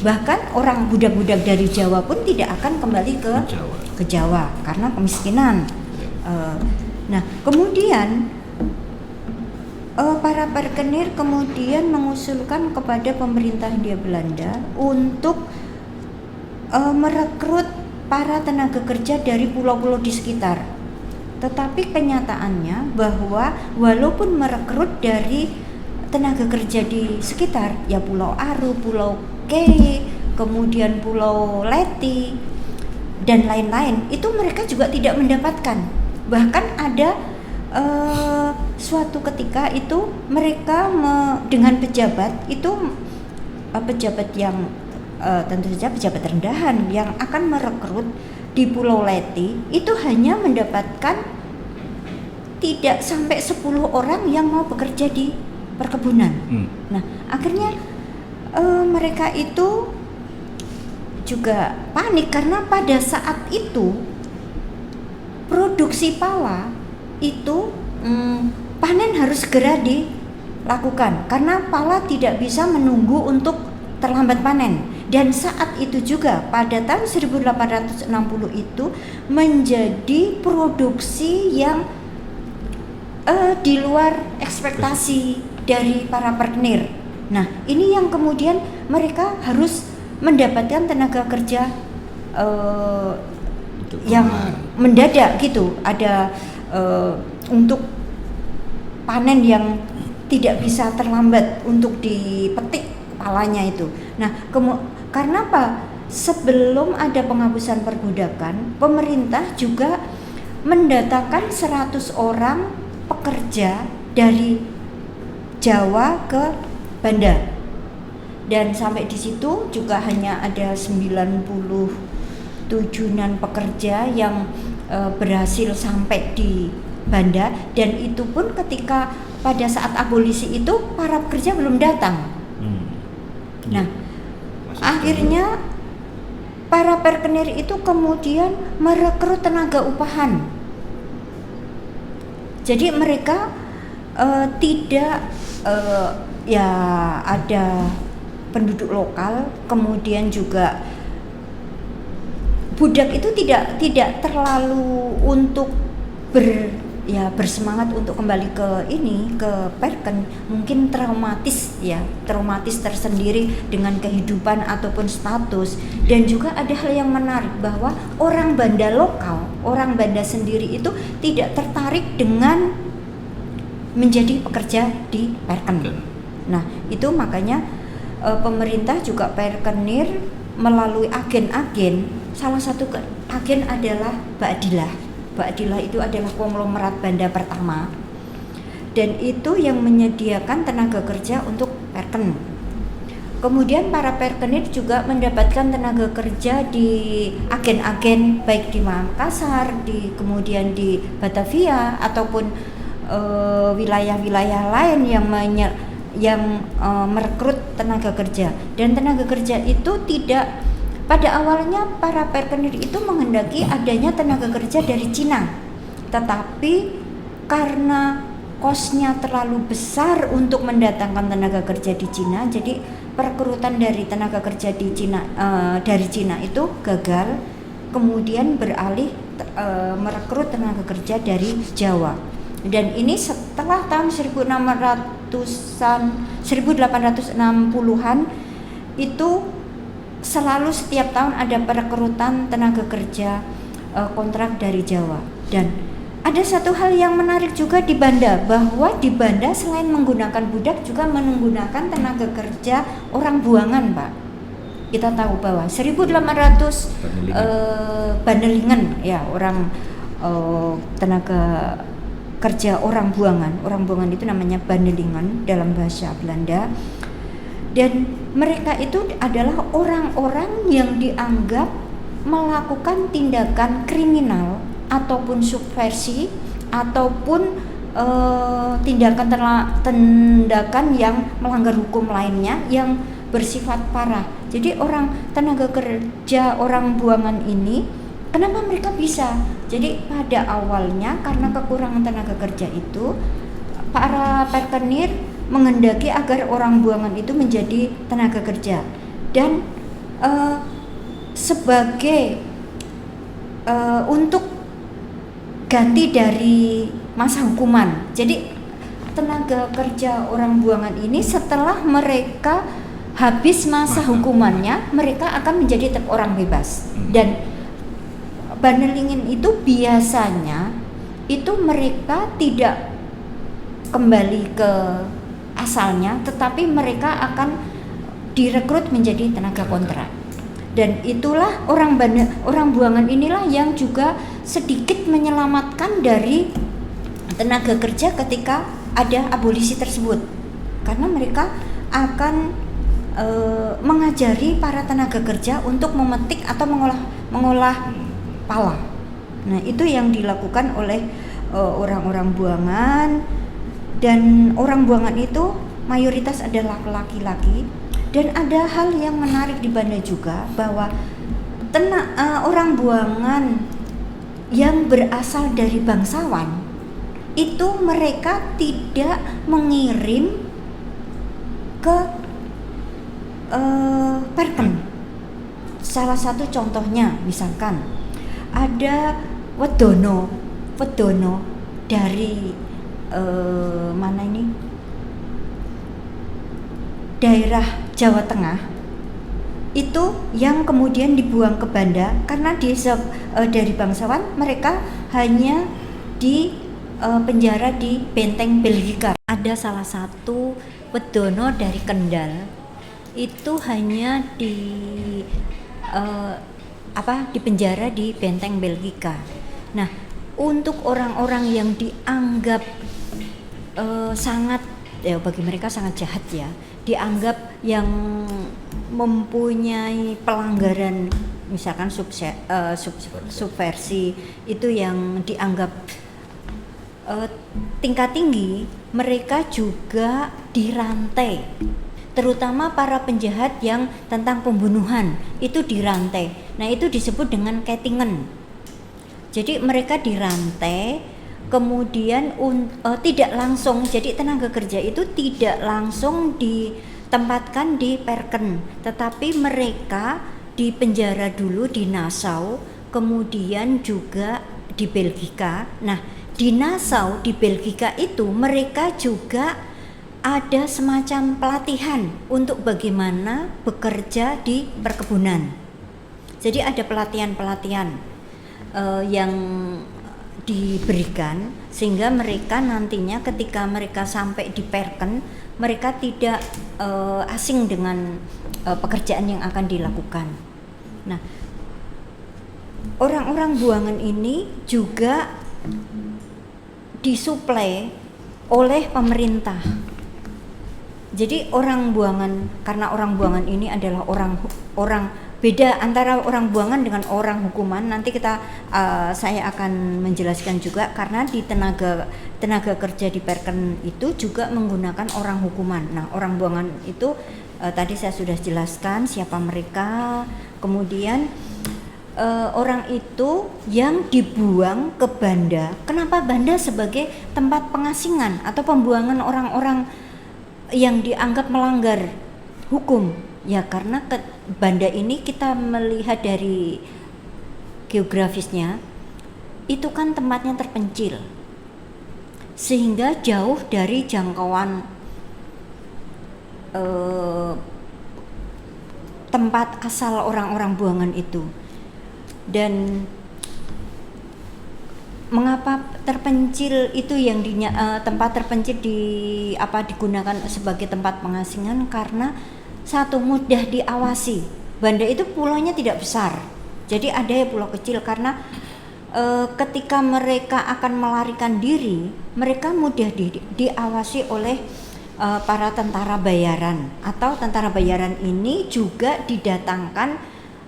Bahkan orang budak-budak dari Jawa pun tidak akan kembali ke Jawa karena kemiskinan. Nah, kemudian para Perkenir kemudian mengusulkan kepada pemerintah Hindia Belanda untuk merekrut para tenaga kerja dari pulau-pulau di sekitar. Tetapi kenyataannya bahwa walaupun merekrut dari tenaga kerja di sekitar, ya Pulau Aru, Pulau Kei, kemudian Pulau Leti dan lain-lain, itu mereka juga tidak mendapatkan. Bahkan ada suatu ketika itu mereka dengan pejabat itu, pejabat yang tentu saja pejabat rendahan yang akan merekrut di Pulau Leti itu hanya mendapatkan tidak sampai 10 orang yang mau bekerja di perkebunan. Nah, akhirnya mereka itu juga panik karena pada saat itu produksi pala itu panen harus segera dilakukan karena pala tidak bisa menunggu untuk terlambat panen. Dan saat itu juga pada tahun 1860 itu menjadi produksi yang di luar ekspektasi dari para Perkenir. Nah, ini yang kemudian mereka harus mendapatkan tenaga kerja yang mendadak gitu. Ada untuk panen yang tidak bisa terlambat untuk dipetik palanya itu. Nah, karena apa? Sebelum ada penghapusan perbudakan, pemerintah juga mendatangkan 100 orang pekerja dari Jawa ke Banda. Dan sampai di situ juga hanya ada 97-an pekerja yang berhasil sampai di Banda, dan itu pun ketika pada saat abolisi itu para pekerja belum datang. Nah, akhirnya para Perkenir itu kemudian merekrut tenaga upahan. Jadi mereka tidak ada penduduk lokal, kemudian juga budak itu tidak terlalu untuk bersemangat untuk kembali ke Perken, mungkin traumatis tersendiri dengan kehidupan ataupun status. Dan juga ada hal yang menarik bahwa orang Banda lokal, orang Banda sendiri itu tidak tertarik dengan menjadi pekerja di Perken. Nah, itu makanya pemerintah juga Perkenir melalui agen-agen, salah satu agen adalah Mbak Dilah. Mbak Dilah itu adalah konglomerat Banda pertama, dan itu yang menyediakan tenaga kerja untuk Perken. Kemudian para Perkenir juga mendapatkan tenaga kerja di agen-agen, baik di Makassar, kemudian di Batavia ataupun wilayah-wilayah lain yang merekrut tenaga kerja. Dan tenaga kerja itu tidak, pada awalnya para Perkenir itu menghendaki adanya tenaga kerja dari Cina, tetapi karena kosnya terlalu besar untuk mendatangkan tenaga kerja di Cina, jadi perekrutan dari tenaga kerja dari Cina itu gagal. Kemudian beralih merekrut tenaga kerja dari Jawa. Dan ini setelah tahun 1860-an itu selalu setiap tahun ada perekrutan tenaga kerja kontrak dari Jawa. Dan ada satu hal yang menarik juga di Banda, bahwa di Banda selain menggunakan budak juga menggunakan tenaga kerja orang buangan, Pak. Kita tahu bahwa 1800 Bandelingan ya, orang tenaga kerja orang buangan. Orang buangan itu namanya Bandelingan dalam bahasa Belanda. Dan mereka itu adalah orang-orang yang dianggap melakukan tindakan kriminal ataupun subversi ataupun tindakan yang melanggar hukum lainnya yang bersifat parah. Jadi tenaga kerja orang buangan ini, kenapa mereka bisa? Jadi pada awalnya karena kekurangan tenaga kerja itu, para Perkenir menghendaki agar orang buangan itu menjadi tenaga kerja. Dan sebagai untuk ganti dari masa hukuman, jadi tenaga kerja orang buangan ini setelah mereka habis masa hukumannya, mereka akan menjadi orang bebas. Dan Bandelingin itu biasanya itu mereka tidak kembali ke asalnya, tetapi mereka akan direkrut menjadi tenaga kontrak. Dan itulah orang buangan inilah yang juga sedikit menyelamatkan dari tenaga kerja ketika ada abolisi tersebut, karena mereka akan mengajari para tenaga kerja untuk memetik atau mengolah pala. Nah, itu yang dilakukan oleh orang-orang buangan. Dan orang buangan itu mayoritas adalah laki-laki. Dan ada hal yang menarik di Banda juga, bahwa orang buangan yang berasal dari bangsawan itu mereka tidak mengirim ke Perken. Salah satu contohnya misalkan ada Wedono dari mana ini, daerah Jawa Tengah itu, yang kemudian dibuang ke Banda karena dari bangsawan mereka hanya di penjara di Benteng Belgika. Ada salah satu Wedono dari Kendal itu hanya di penjara di Benteng Belgika. Nah, untuk orang-orang yang dianggap bagi mereka sangat jahat ya, dianggap yang mempunyai pelanggaran misalkan subversi, itu yang dianggap tingkat tinggi, mereka juga dirantai. Terutama para penjahat yang tentang pembunuhan itu dirantai. Nah, itu disebut dengan ketingen. Jadi mereka dirantai, kemudian tidak langsung, jadi tenaga kerja itu tidak langsung ditempatkan di Perken, tetapi mereka di penjara dulu di Nassau, kemudian juga di Belgika. Nah, di Nassau, di Belgika itu mereka juga ada semacam pelatihan untuk bagaimana bekerja di perkebunan. Jadi ada pelatihan-pelatihan yang diberikan sehingga mereka nantinya ketika mereka sampai di Perken, mereka tidak asing dengan pekerjaan yang akan dilakukan. Nah, orang-orang buangan ini juga disuplai oleh pemerintah. Jadi orang buangan, karena orang buangan ini adalah orang beda antara orang buangan dengan orang hukuman. Nanti saya akan menjelaskan juga, karena di tenaga kerja di Perken itu juga menggunakan orang hukuman. Nah, orang buangan itu tadi saya sudah jelaskan siapa mereka. Kemudian orang itu yang dibuang ke Banda. Kenapa Banda sebagai tempat pengasingan atau pembuangan orang-orang yang dianggap melanggar hukum? Ya karena Banda ini kita melihat dari geografisnya itu kan tempatnya terpencil sehingga jauh dari jangkauan tempat asal orang-orang buangan itu. Dan mengapa terpencil itu yang tempat terpencil digunakan sebagai tempat pengasingan? Karena satu, mudah diawasi. Banda itu pulaunya tidak besar, jadi ada pulau kecil. Karena ketika mereka akan melarikan diri, mereka mudah diawasi oleh para tentara bayaran, atau tentara bayaran ini juga didatangkan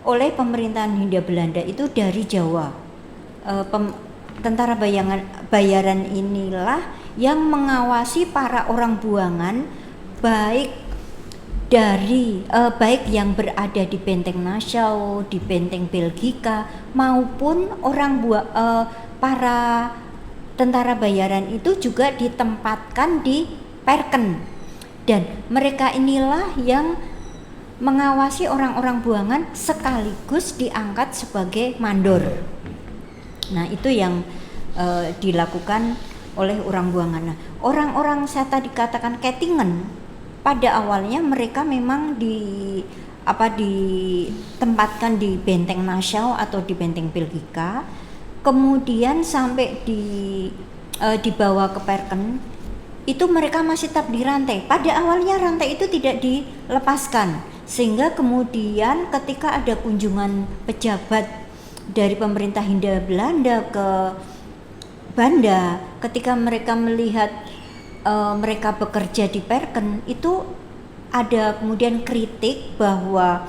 oleh pemerintahan Hindia Belanda itu dari Jawa. Tentara bayaran inilah yang mengawasi para orang buangan, baik yang berada di Benteng Nassau, di Benteng Belgika, maupun para tentara bayaran itu juga ditempatkan di Perken. Dan mereka inilah yang mengawasi orang-orang buangan sekaligus diangkat sebagai mandor. Nah, itu yang dilakukan oleh orang buangan. Nah, orang-orang saya tadi katakan Kettingen, pada awalnya mereka memang ditempatkan di Benteng Nassau atau di Benteng Belgika, kemudian sampai dibawa ke Perken. Itu mereka masih tetap dirantai. Pada awalnya rantai itu tidak dilepaskan, sehingga kemudian ketika ada kunjungan pejabat dari pemerintah Hindia Belanda ke Banda, ketika mereka melihat mereka bekerja di Perken, itu ada kemudian kritik bahwa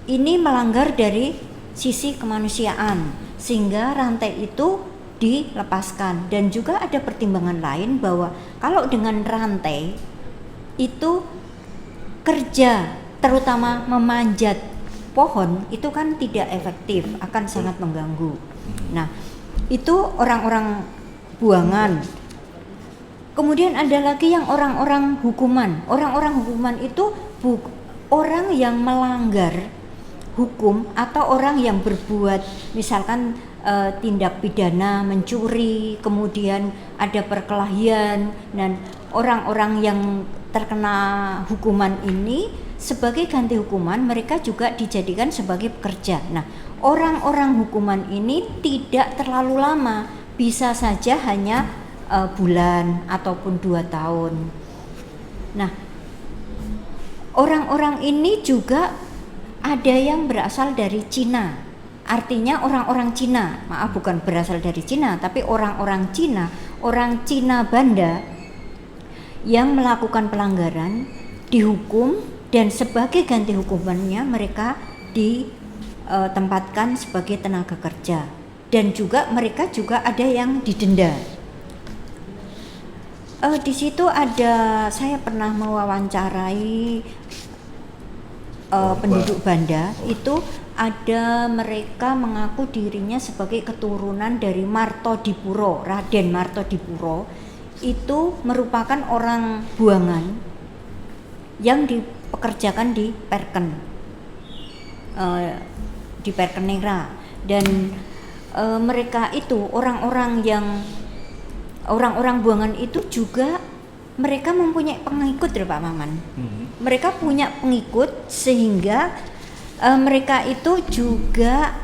ini melanggar dari sisi kemanusiaan, sehingga rantai itu dilepaskan. Dan juga ada pertimbangan lain bahwa kalau dengan rantai itu kerja, terutama memanjat pohon, itu kan tidak efektif, akan sangat mengganggu. Nah, itu orang-orang buangan. Kemudian ada lagi yang orang-orang hukuman. Orang-orang hukuman itu orang yang melanggar hukum atau orang yang berbuat misalkan tindak pidana mencuri, kemudian ada perkelahian, dan orang-orang yang terkena hukuman ini sebagai ganti hukuman mereka juga dijadikan sebagai pekerja. Nah, orang-orang hukuman ini tidak terlalu lama, bisa saja hanya bulan ataupun 2 tahun. Nah, orang-orang ini juga ada yang berasal dari Cina. Artinya orang-orang Cina, bukan berasal dari Cina, tapi orang-orang Cina, orang Cina Banda yang melakukan pelanggaran dihukum, dan sebagai ganti hukumannya mereka ditempatkan sebagai tenaga kerja, dan juga mereka juga ada yang didenda. Di situ saya pernah mewawancarai penduduk Banda. Itu ada mereka mengaku dirinya sebagai keturunan dari Martodipuro, Raden Martodipuro. Itu merupakan orang buangan yang dipekerjakan di Perken. di Perkenera, dan mereka itu orang-orang buangan itu juga mereka mempunyai pengikut ya Pak Maman. Mereka punya pengikut sehingga mereka itu juga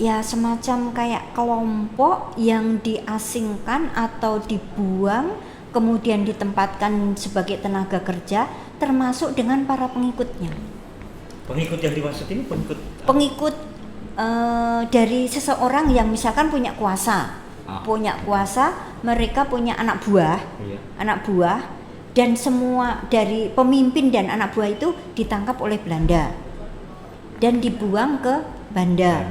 ya semacam kayak kelompok yang diasingkan atau dibuang kemudian ditempatkan sebagai tenaga kerja, termasuk dengan para pengikutnya. Pengikut yang dimaksud ini pengikut dari seseorang yang misalkan punya kuasa. Mereka punya anak buah, dan semua dari pemimpin dan anak buah itu ditangkap oleh Belanda dan dibuang ke Banda.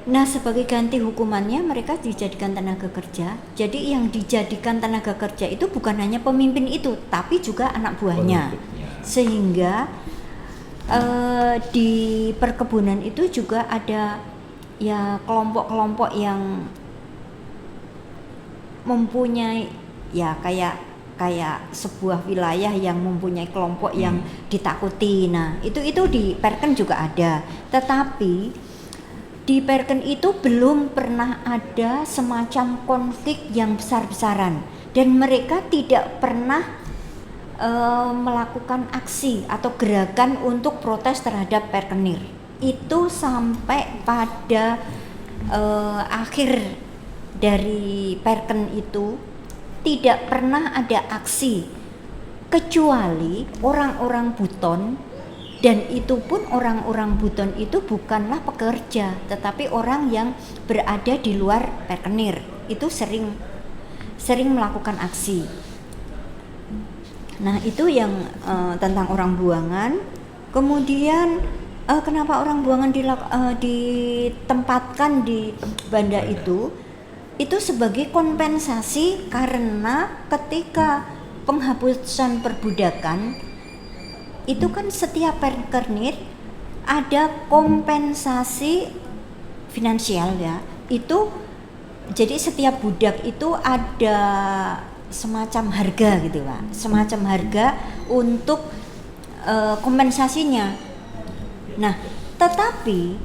Nah, sebagai ganti hukumannya mereka dijadikan tenaga kerja. Jadi yang dijadikan tenaga kerja itu bukan hanya pemimpin itu, tapi juga anak buahnya. Sehingga di perkebunan itu juga ada ya kelompok-kelompok yang mempunyai ya kayak sebuah wilayah yang mempunyai kelompok yang ditakuti. Nah, itu di Perken juga ada. Tetapi di Perken itu belum pernah ada semacam konflik yang besar-besaran, dan mereka tidak pernah melakukan aksi atau gerakan untuk protes terhadap Perkenir. Itu sampai pada akhir dari Perken itu tidak pernah ada aksi kecuali orang-orang Buton, dan itu pun orang-orang Buton itu bukanlah pekerja tetapi orang yang berada di luar Perkenir itu sering melakukan aksi. Nah, itu yang tentang orang buangan. Kemudian kenapa orang buangan ditempatkan di Banda itu sebagai kompensasi karena ketika penghapusan perbudakan itu kan setiap Perkenir ada kompensasi finansial ya. Itu jadi setiap budak itu ada semacam harga gitu Pak, semacam harga untuk kompensasinya. Nah, tetapi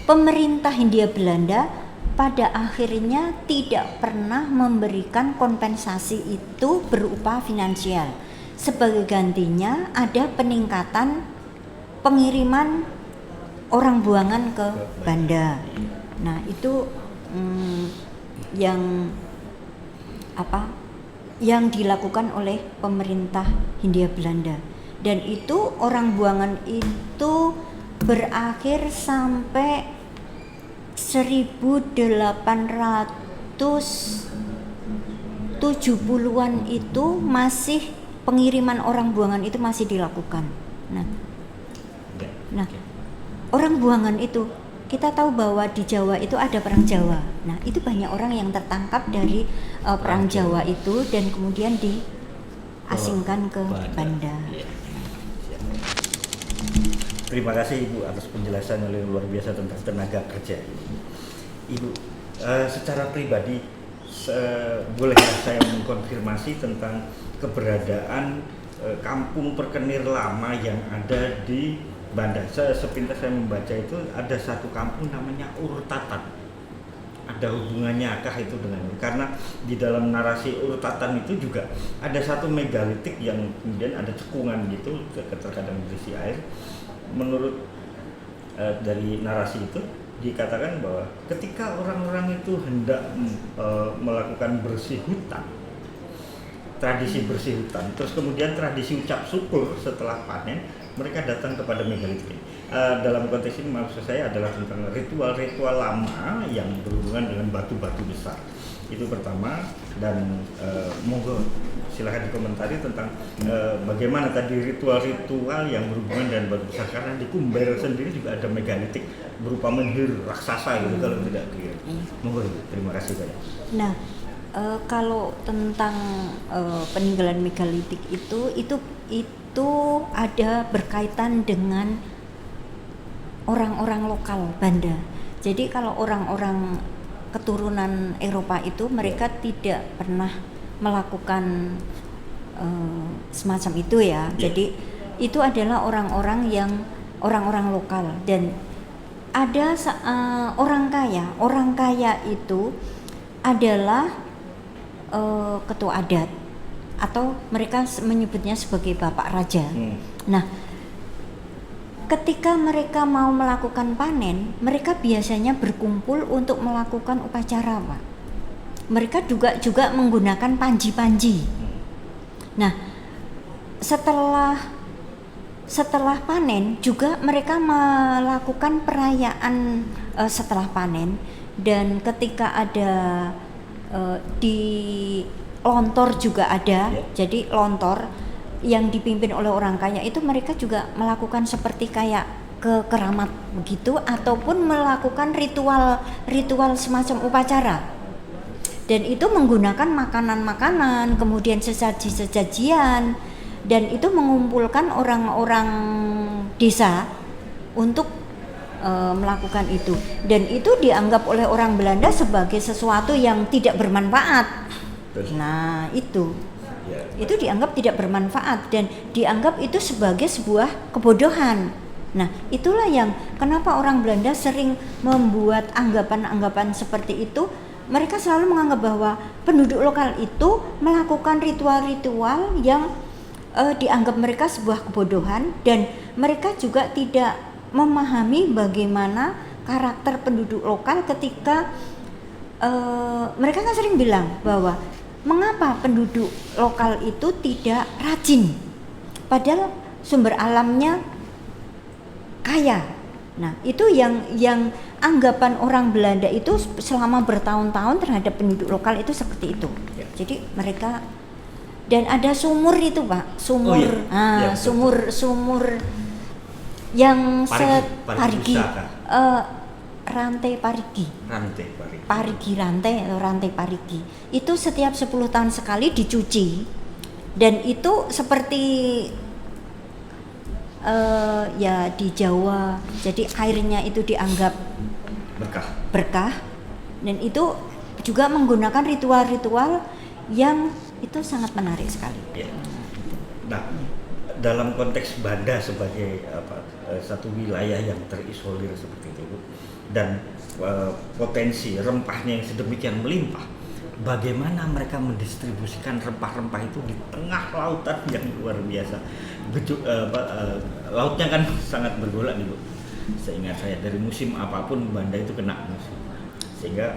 pemerintah Hindia Belanda pada akhirnya tidak pernah memberikan kompensasi itu berupa finansial. Sebagai gantinya ada peningkatan pengiriman orang buangan ke Banda. Nah, itu yang dilakukan oleh pemerintah Hindia Belanda, dan itu orang buangan itu berakhir sampai 1870-an itu masih pengiriman orang buangan itu masih dilakukan. Nah, orang buangan itu kita tahu bahwa di Jawa itu ada perang Jawa. Nah, itu banyak orang yang tertangkap dari perang Jawa itu dan kemudian diasingkan ke Banda. Terima kasih Ibu atas penjelasan yang luar biasa tentang tenaga kerja. Ibu, secara pribadi bolehkah saya mengkonfirmasi tentang keberadaan kampung Perkenir lama yang ada di Banda? Sepintas saya membaca itu ada satu kampung namanya Urtatan. Ada hubungannya itu dengan ini? Karena di dalam narasi Urtatan itu juga ada satu megalitik yang kemudian ada cekungan gitu, terkadang berisi air. Menurut dari narasi itu dikatakan bahwa ketika orang-orang itu hendak melakukan bersih hutan, tradisi bersih hutan, terus kemudian tradisi ucap syukur setelah panen, mereka datang kepada megalitik. Dalam konteks ini maksud saya adalah tentang ritual-ritual lama yang berhubungan dengan batu-batu besar. Itu pertama, dan monggo silahkan dikomentari tentang bagaimana tadi ritual-ritual yang berhubungan dengan batu besar, karena di Kumber sendiri juga ada megalitik berupa menhir raksasa gitu kalau tidak kira. Monggo, terima kasih banyak. Nah, kalau tentang peninggalan megalitik itu ada berkaitan dengan orang-orang lokal Banda. Jadi kalau orang-orang keturunan Eropa itu mereka tidak pernah melakukan semacam itu ya. Jadi itu adalah orang-orang yang orang-orang lokal. Dan ada orang kaya itu adalah ketua adat, atau mereka menyebutnya sebagai bapak raja. Nah, ketika mereka mau melakukan panen, mereka biasanya berkumpul untuk melakukan upacara, Pak. Mereka juga menggunakan panji-panji. Nah, setelah panen juga mereka melakukan perayaan setelah panen. Dan ketika ada di lontor juga ada, jadi lontor yang dipimpin oleh orang kaya itu mereka juga melakukan seperti kayak ke keramat begitu, ataupun melakukan ritual semacam upacara. Dan itu menggunakan makanan-makanan, kemudian sesaji-sesajian, dan itu mengumpulkan orang-orang desa untuk melakukan itu. Dan itu dianggap oleh orang Belanda sebagai sesuatu yang tidak bermanfaat. Nah, itu dianggap tidak bermanfaat dan dianggap itu sebagai sebuah kebodohan. Nah, itulah yang kenapa orang Belanda sering membuat anggapan-anggapan seperti itu. Mereka selalu menganggap bahwa penduduk lokal itu melakukan ritual-ritual yang dianggap mereka sebuah kebodohan, dan mereka juga tidak memahami bagaimana karakter penduduk lokal ketika mereka kan sering bilang bahwa mengapa penduduk lokal itu tidak rajin, padahal sumber alamnya kaya. Nah, itu yang anggapan orang Belanda itu selama bertahun-tahun terhadap penduduk lokal itu seperti itu. Jadi mereka, dan ada sumur itu, Pak, sumur yang Parigi, rantai Parigi itu setiap 10 tahun sekali dicuci, dan itu seperti ya di Jawa, jadi airnya itu dianggap berkah, dan itu juga menggunakan ritual-ritual yang itu sangat menarik sekali. Nah, dalam konteks Banda sebagai satu wilayah yang terisolir seperti itu, dan potensi rempahnya yang sedemikian melimpah, bagaimana mereka mendistribusikan rempah-rempah itu di tengah lautan yang luar biasa? Lautnya kan sangat bergolak nih, Bu. Seingat saya dari musim apapun Banda itu kena musim, sehingga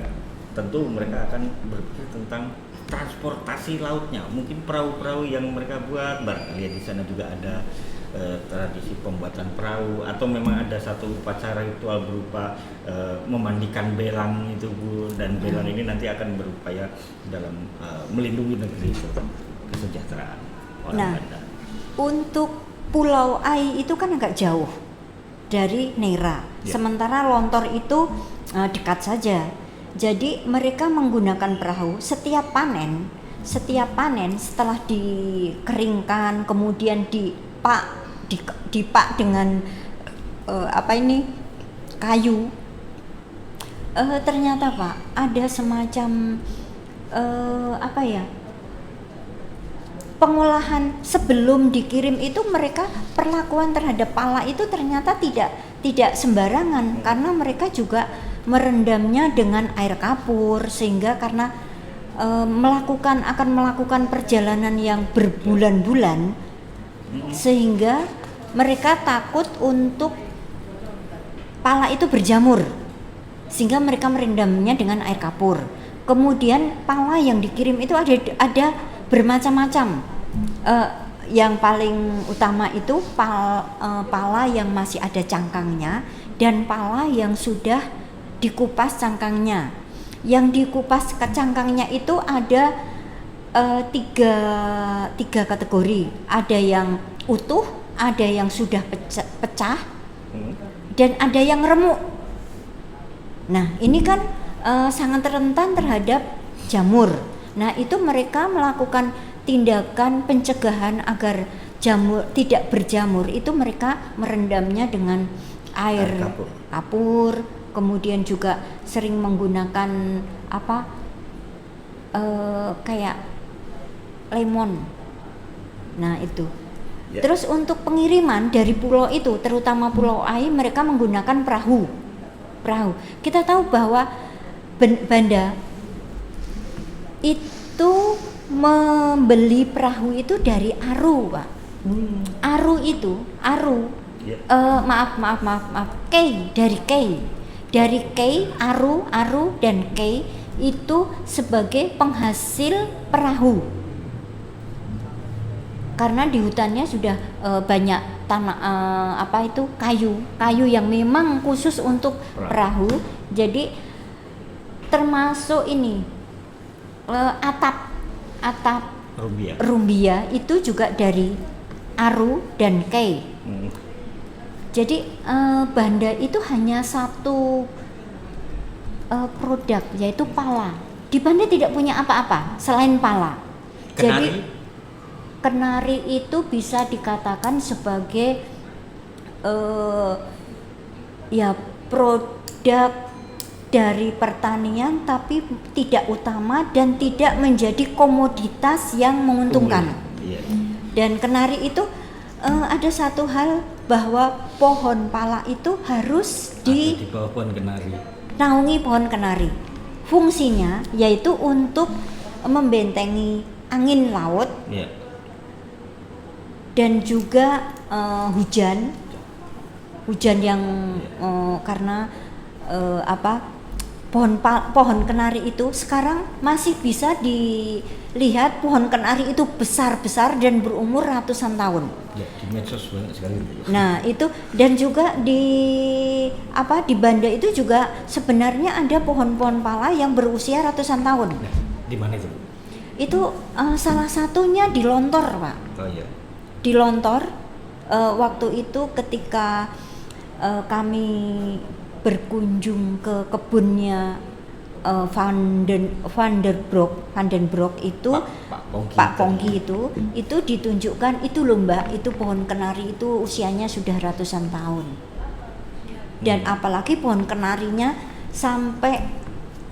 tentu mereka akan berpikir tentang transportasi lautnya. Mungkin perahu-perahu yang mereka buat, barangkali di sana juga ada tradisi pembuatan perahu, atau memang ada satu upacara ritual berupa memandikan belang itu, Bu, dan belang ini nanti akan berupaya dalam melindungi negeri itu, kesejahteraan orang Banda. Untuk Pulau Ai itu kan agak jauh dari Neira, sementara Lontor itu dekat saja. Jadi mereka menggunakan perahu setiap panen setelah dikeringkan, kemudian dipak dengan kayu. Ternyata, Pak, ada semacam pengolahan sebelum dikirim itu. Mereka perlakuan terhadap pala itu ternyata tidak sembarangan, karena mereka juga merendamnya dengan air kapur, sehingga karena akan melakukan perjalanan yang berbulan-bulan, sehingga mereka takut untuk pala itu berjamur, sehingga mereka merendamnya dengan air kapur. Kemudian pala yang dikirim itu ada bermacam-macam. Yang paling utama itu pala yang masih ada cangkangnya, dan pala yang sudah dikupas cangkangnya. Yang dikupas ke cangkangnya itu ada tiga kategori. Ada yang utuh, ada yang sudah pecah, dan ada yang remuk. Nah, ini kan sangat rentan terhadap jamur. Nah, itu mereka melakukan tindakan pencegahan agar jamur tidak berjamur. Itu mereka merendamnya dengan air kapur. Kemudian juga sering menggunakan kayak lemon. Nah, itu. Ya. Terus untuk pengiriman dari pulau itu, terutama Pulau Ai, mereka menggunakan perahu. Kita tahu bahwa Banda itu membeli perahu itu dari Aru, Pak. Aru. Ya. Maaf. Dari Kei, Aru dan Kei itu sebagai penghasil perahu. Karena di hutannya sudah banyak tanah kayu yang memang khusus untuk perahu. Jadi termasuk ini atap rumbia itu juga dari Aru dan Kei. Jadi Banda itu hanya satu produk, yaitu pala. Di Banda tidak punya apa-apa selain pala. Jadi kenari itu bisa dikatakan sebagai produk dari pertanian, tapi tidak utama dan tidak menjadi komoditas yang menguntungkan. Dan kenari itu ada satu hal, bahwa pohon pala itu harus di bawah pohon kenari. Naungi pohon kenari. Fungsinya yaitu untuk membentengi angin laut. Dan juga hujan yang karena pohon kenari itu sekarang masih bisa dilihat, pohon kenari itu besar dan berumur ratusan tahun. Ya, di medsos banyak sekali. Nah itu, dan juga di Banda itu juga sebenarnya ada pohon-pohon pala yang berusia ratusan tahun. Nah, di mana itu? Itu salah satunya di Lontor, Pak. Oh iya. Di Lontor, waktu itu ketika kami berkunjung ke kebunnya Van den Broek itu, Pak Pongki itu ditunjukkan, itu loh Mbak, itu pohon kenari itu usianya sudah ratusan tahun. Dan apalagi pohon kenarinya sampai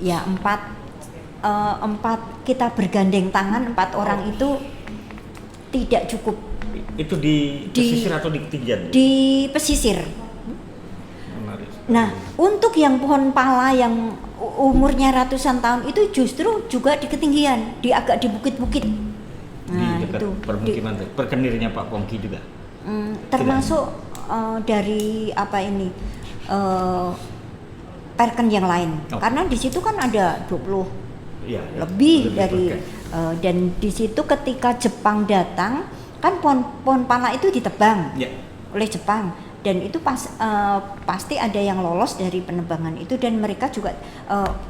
ya 4 kita bergandeng tangan 4 orang itu tidak cukup. Itu di pesisir atau di ketinggian? Di pesisir. Nah, untuk yang pohon pala yang umurnya ratusan tahun itu justru juga di ketinggian, agak di bukit-bukit. Nah, di dekat itu permukiman perkenirnya Pak Pongki juga. Termasuk dari perken yang lain. Karena di situ kan ada 20 lebih dari dan di situ ketika Jepang datang, kan pohon pala itu ditebang oleh Jepang, dan itu pasti ada yang lolos dari penebangan itu, dan mereka juga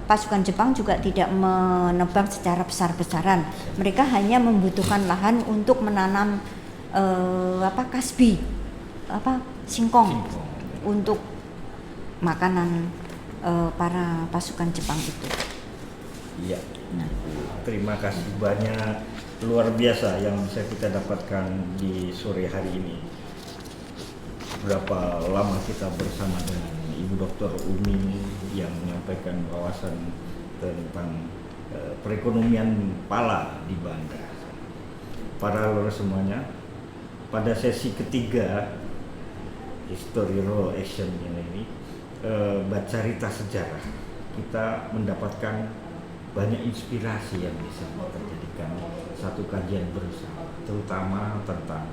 pasukan Jepang juga tidak menebang secara besar-besaran. Mereka hanya membutuhkan lahan untuk menanam singkong untuk makanan para pasukan Jepang itu. Iya. Terima kasih banyak, luar biasa yang bisa kita dapatkan di sore hari ini. Berapa lama kita bersama dengan Ibu Dr. Umi yang menyampaikan wawasan tentang perekonomian pala di Banda. Para lelur semuanya, pada sesi ketiga History Roll Action ini bercerita sejarah, kita mendapatkan banyak inspirasi yang bisa kita jadikan satu kajian bersama, terutama tentang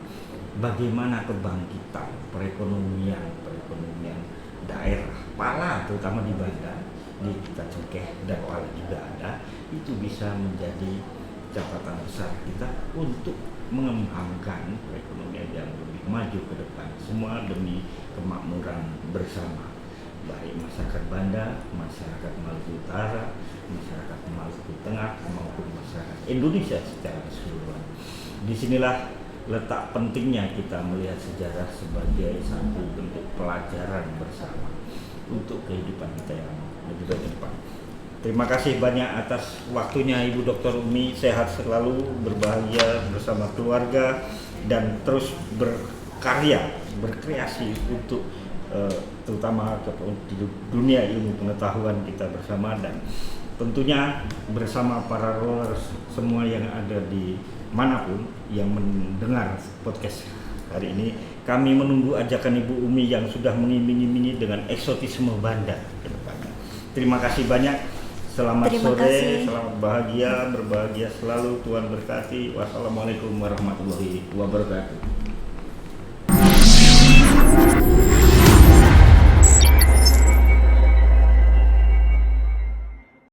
bagaimana kebangkitan perekonomian daerah pala, terutama di Banda, di kita Cengkeh dan Pala juga ada, itu bisa menjadi catatan besar kita untuk mengembangkan perekonomian yang lebih maju ke depan, semua demi kemakmuran bersama, baik masyarakat Banda, masyarakat Maluku Utara, masyarakat Maluku Tengah maupun masyarakat Indonesia secara keseluruhan. Disinilah letak pentingnya kita melihat sejarah sebagai satu bentuk pelajaran bersama untuk kehidupan kita yang lebih baik ke depan. Terima kasih banyak atas waktunya Ibu Dr. Umi, sehat selalu, berbahagia bersama keluarga, dan terus berkarya, berkreasi untuk terutama di dunia ilmu pengetahuan kita bersama, dan tentunya bersama para rollers semua yang ada di manapun yang mendengar podcast Hari ini kami menunggu ajakan Ibu Umi yang sudah mengiming-imingi dengan eksotisme Banda ke depannya. Terima kasih banyak. Selamat Terima sore, kasih. selamat bahagia, berbahagia selalu. Tuhan berkati. Wassalamualaikum warahmatullahi wabarakatuh.